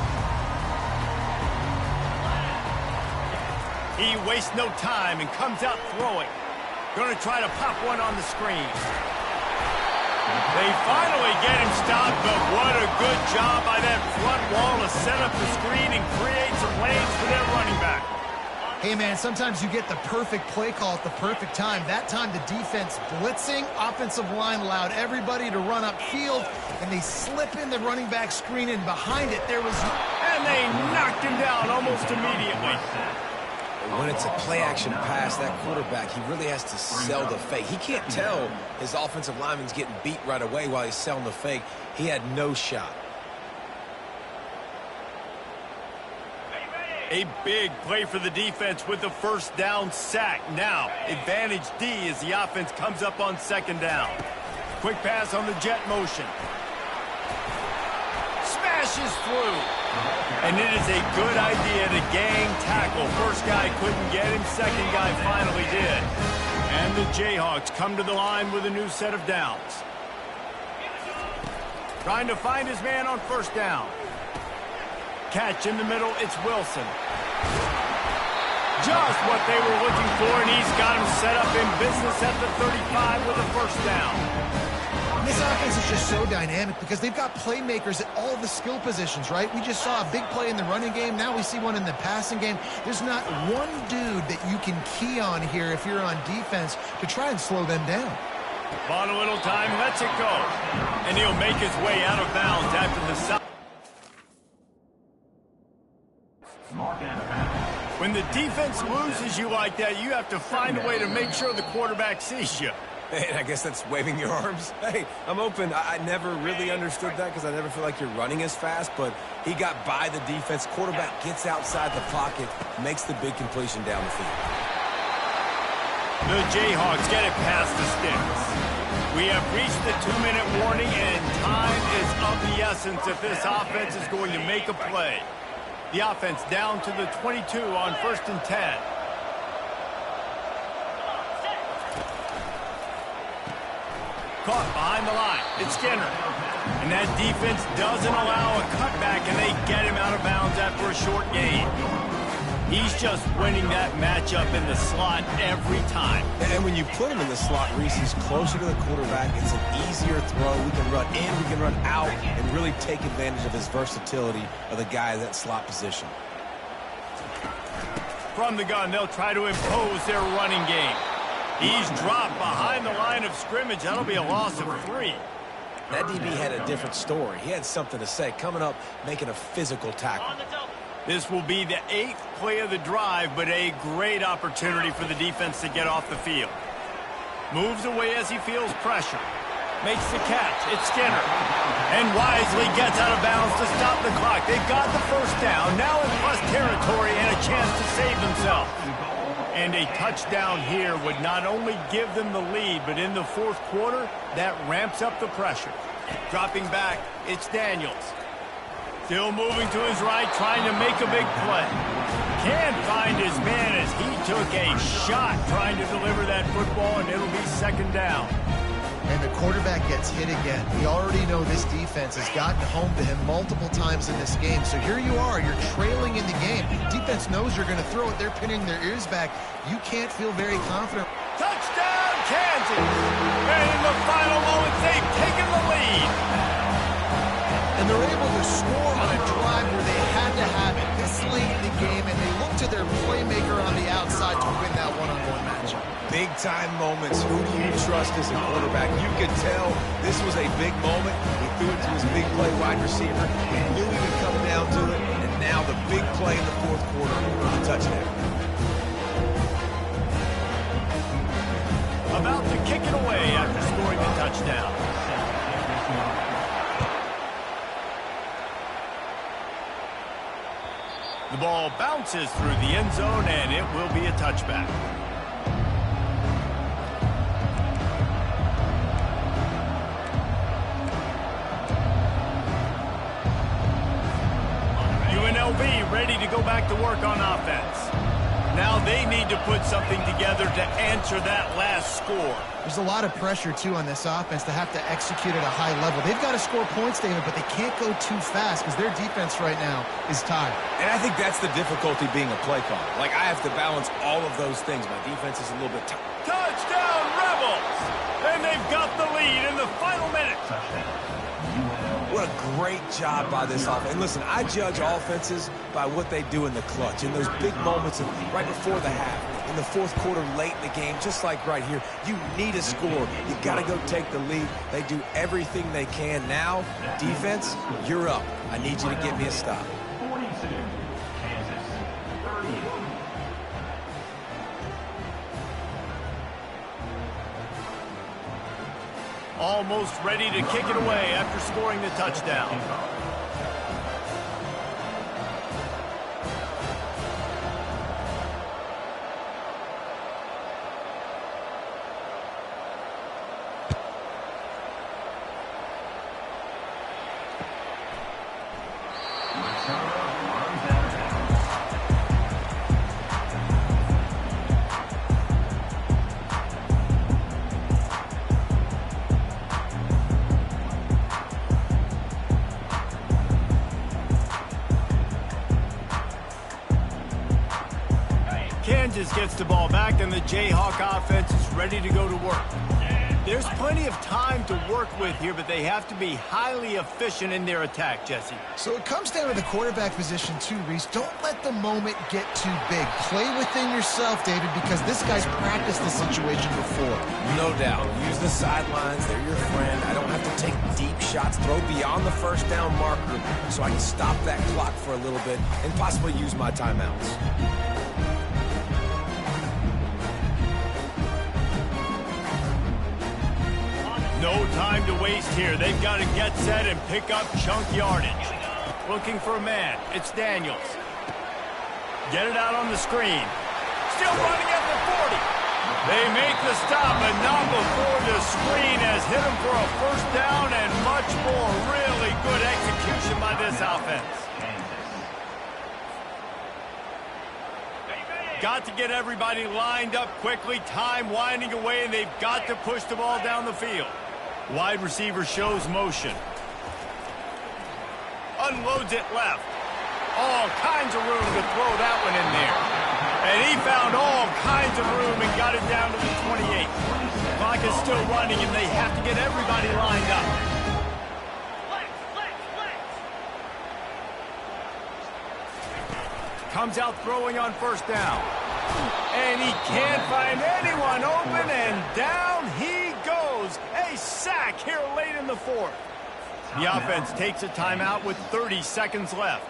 He wastes no time and comes out throwing. Going to try to pop one on the screen. They finally get him stopped, but what a good job by that front wall to set up the screen and create some lanes for their running back. Hey, man, sometimes you get the perfect play call at the perfect time. That time the defense blitzing, offensive line allowed everybody to run upfield, and they slip in the running back screen, and behind it there was... And they knocked him down almost immediately. When it's a play-action pass, that quarterback, he really has to sell the fake. He can't tell his offensive lineman's getting beat right away while he's selling the fake. He had no shot. A big play for the defense with the first down sack. Now, advantage D as the offense comes up on 2nd down. Quick pass on the jet motion. Smashes through. And it is a good idea to gang tackle. First guy couldn't get him. Second guy finally did. And the Jayhawks come to the line with a new set of downs. Trying to find his man on first down. Catch in the middle, it's Wilson. Just what they were looking for, and he's got him set up in business at the 35 with a first down. And this offense is just so dynamic because they've got playmakers at all the skill positions, right? We just saw a big play in the running game. Now we see one in the passing game. There's not one dude that you can key on here if you're on defense to try and slow them down. Bought a little time, lets it go. And he'll make his way out of bounds after the side. When the defense loses you like that, you have to find a way to make sure the quarterback sees you. Hey, I guess that's waving your arms. Hey, I'm open. I never really understood that because I never feel like you're running as fast, but he got by the defense. Quarterback gets outside the pocket, makes the big completion down the field. The Jayhawks get it past the sticks. We have reached the 2-minute warning, and time is of the essence if this offense is going to make a play. The offense down to the 22 on 1st and 10. Caught behind the line. It's Skinner. And that defense doesn't allow a cutback, and they get him out of bounds after a short gain. He's just winning that matchup in the slot every time. And when you put him in the slot, Reese, he's closer to the quarterback. It's an easier throw. We can run in, we can run out, and really take advantage of his versatility of the guy in that slot position. From the gun, they'll try to impose their running game. He's dropped behind the line of scrimmage. That'll be a loss of 3. That DB had a different story. He had something to say, coming up, making a physical tackle. This will be the 8th play of the drive, but a great opportunity for the defense to get off the field. Moves away as he feels pressure. Makes the catch. It's Skinner. And wisely gets out of bounds to stop the clock. They've got the first down. Now in plus territory and a chance to save themselves. And a touchdown here would not only give them the lead, but in the 4th quarter, that ramps up the pressure. Dropping back, it's Daniels. Still moving to his right, trying to make a big play. Can't find his man as he took a shot trying to deliver that football, and it'll be 2nd down. And the quarterback gets hit again. We already know this defense has gotten home to him multiple times in this game. So here you are, you're trailing in the game. Defense knows you're going to throw it. They're pinning their ears back. You can't feel very confident. Touchdown, Kansas! And in the final moments, they've taken the lead. And they're able to score on a drive where they had to have it this late in the game, and they look to their playmaker on the outside to win that one-on-one matchup. Big-time moments. Who do you trust as a quarterback? You could tell this was a big moment. He threw it to his big play wide receiver. He knew he would come down to it, and now the big play in the 4th quarter for the touchdown. About to kick it away after scoring the touchdown. The ball bounces through the end zone, and it will be a touchback. UNLV ready to go back to work on offense. Now they need to put something together to answer that last score. There's a lot of pressure, too, on this offense to have to execute at a high level. They've got to score points, David, but they can't go too fast because their defense right now is tired. And I think that's the difficulty being a play caller. Like, I have to balance all of those things. My defense is a little bit tired. Touchdown, Rebels! And they've got the lead in the final minute. What a great job by this offense. And listen, I judge offenses by what they do in the clutch, in those big moments right before the half, in the 4th quarter, late in the game, just like right here. You need a score. You got to go take the lead. They do everything they can. Now, defense, you're up. I need you to get me a stop. 42, Kansas, 30. Almost ready to kick it away after scoring the touchdown. Kansas gets the ball back, and the Jayhawk offense is ready to go to work. There's plenty of time to work with here, but they have to be highly efficient in their attack, Jesse. So it comes down to the quarterback position too, Reese. Don't let the moment get too big. Play within yourself, David, because this guy's practiced this situation before. No doubt. Use the sidelines. They're your friend. I don't have to take deep shots. Throw beyond the first down marker so I can stop that clock for a little bit and possibly use my timeouts. No time to waste here. They've got to get set and pick up chunk yardage. Looking for a man. It's Daniels. Get it out on the screen. Still running at the 40. They make the stop, but not before the screen has hit them for a first down and much more. Really good execution by this offense. Got to get everybody lined up quickly. Time winding away, and they've got to push the ball down the field. Wide receiver shows motion. Unloads it left. All kinds of room to throw that one in there. And he found all kinds of room and got it down to the 28. Clock is still running, and they have to get everybody lined up. Comes out throwing on first down. And he can't find anyone open, and down he goes. A sack here late in the fourth. The offense takes a timeout with 30 seconds left.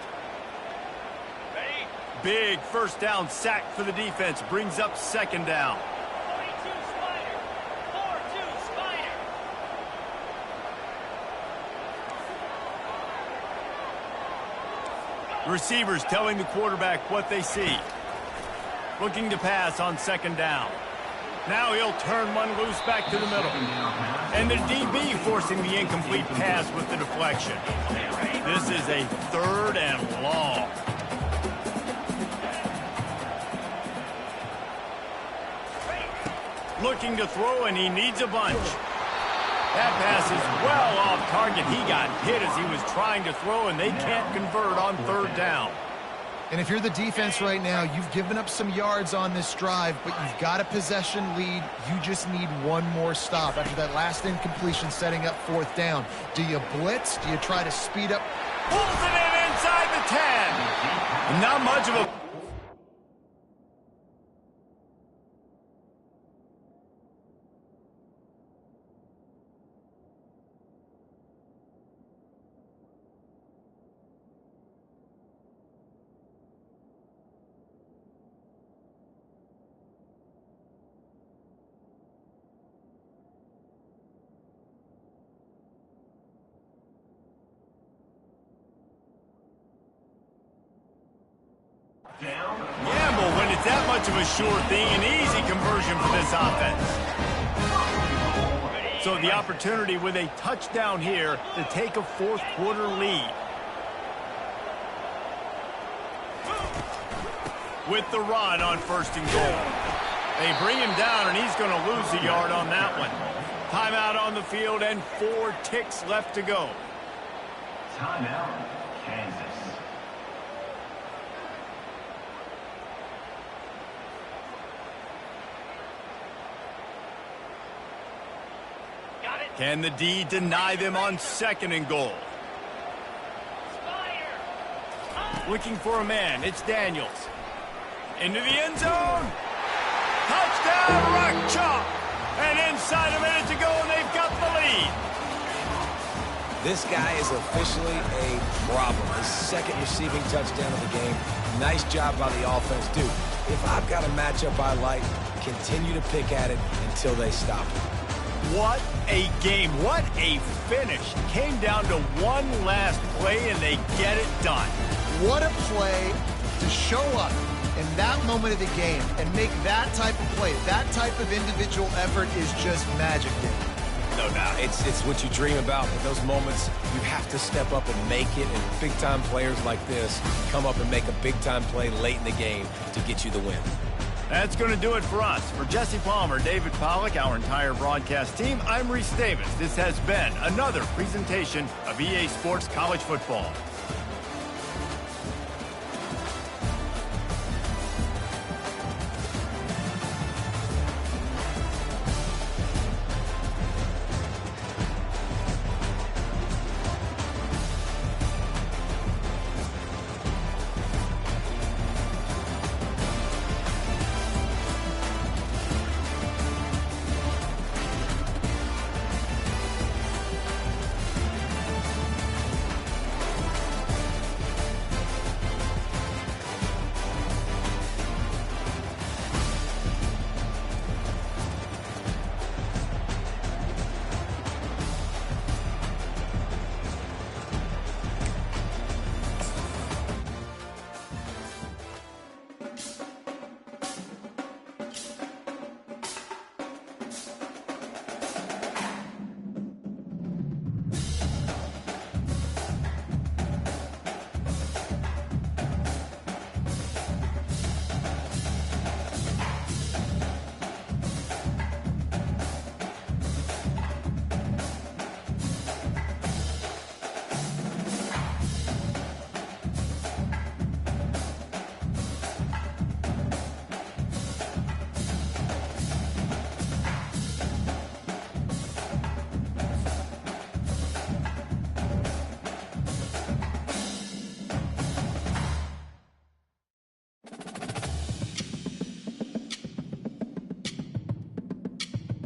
Big first down sack for the defense. Brings up second down. 42 Spider. 4-2 Spider. Receivers telling the quarterback what they see. Looking to pass on second down. Now he'll turn one loose back to the middle. And the DB forcing the incomplete pass with the deflection. This is a third and long. Looking to throw, and he needs a bunch. That pass is well off target. He got hit as he was trying to throw, and they can't convert on third down. And if you're the defense right now, you've given up some yards on this drive, but you've got a possession lead. You just need one more stop after that last incompletion setting up fourth down. Do you blitz? Do you try to speed up? Pulls it in inside the 10. Not much of a... Gamble when it's that much of a sure thing, an easy conversion for this offense. So the opportunity with a touchdown here to take a fourth quarter lead. With the run on first and goal. They bring him down, and he's going to lose a yard on that one. Timeout on the field, and 4 ticks left to go. Timeout, Kansas. Can the D deny them on second and goal? Looking for a man. It's Daniels. Into the end zone. Touchdown, Rock Chalk. And inside a minute to go, and they've got the lead. This guy is officially a problem. His second receiving touchdown of the game. Nice job by the offense. Dude, if I've got a matchup I like, continue to pick at it until they stop it. What a game. What a finish. Came down to one last play, and they get it done. What a play to show up in that moment of the game and make that type of play. That type of individual effort is just magic, Dave. No doubt. It's what you dream about, but those moments, you have to step up and make it, and big-time players like this come up and make a big-time play late in the game to get you the win. That's going to do it for us. For Jesse Palmer, David Pollack, our entire broadcast team, I'm Reese Davis. This has been another presentation of EA Sports College Football.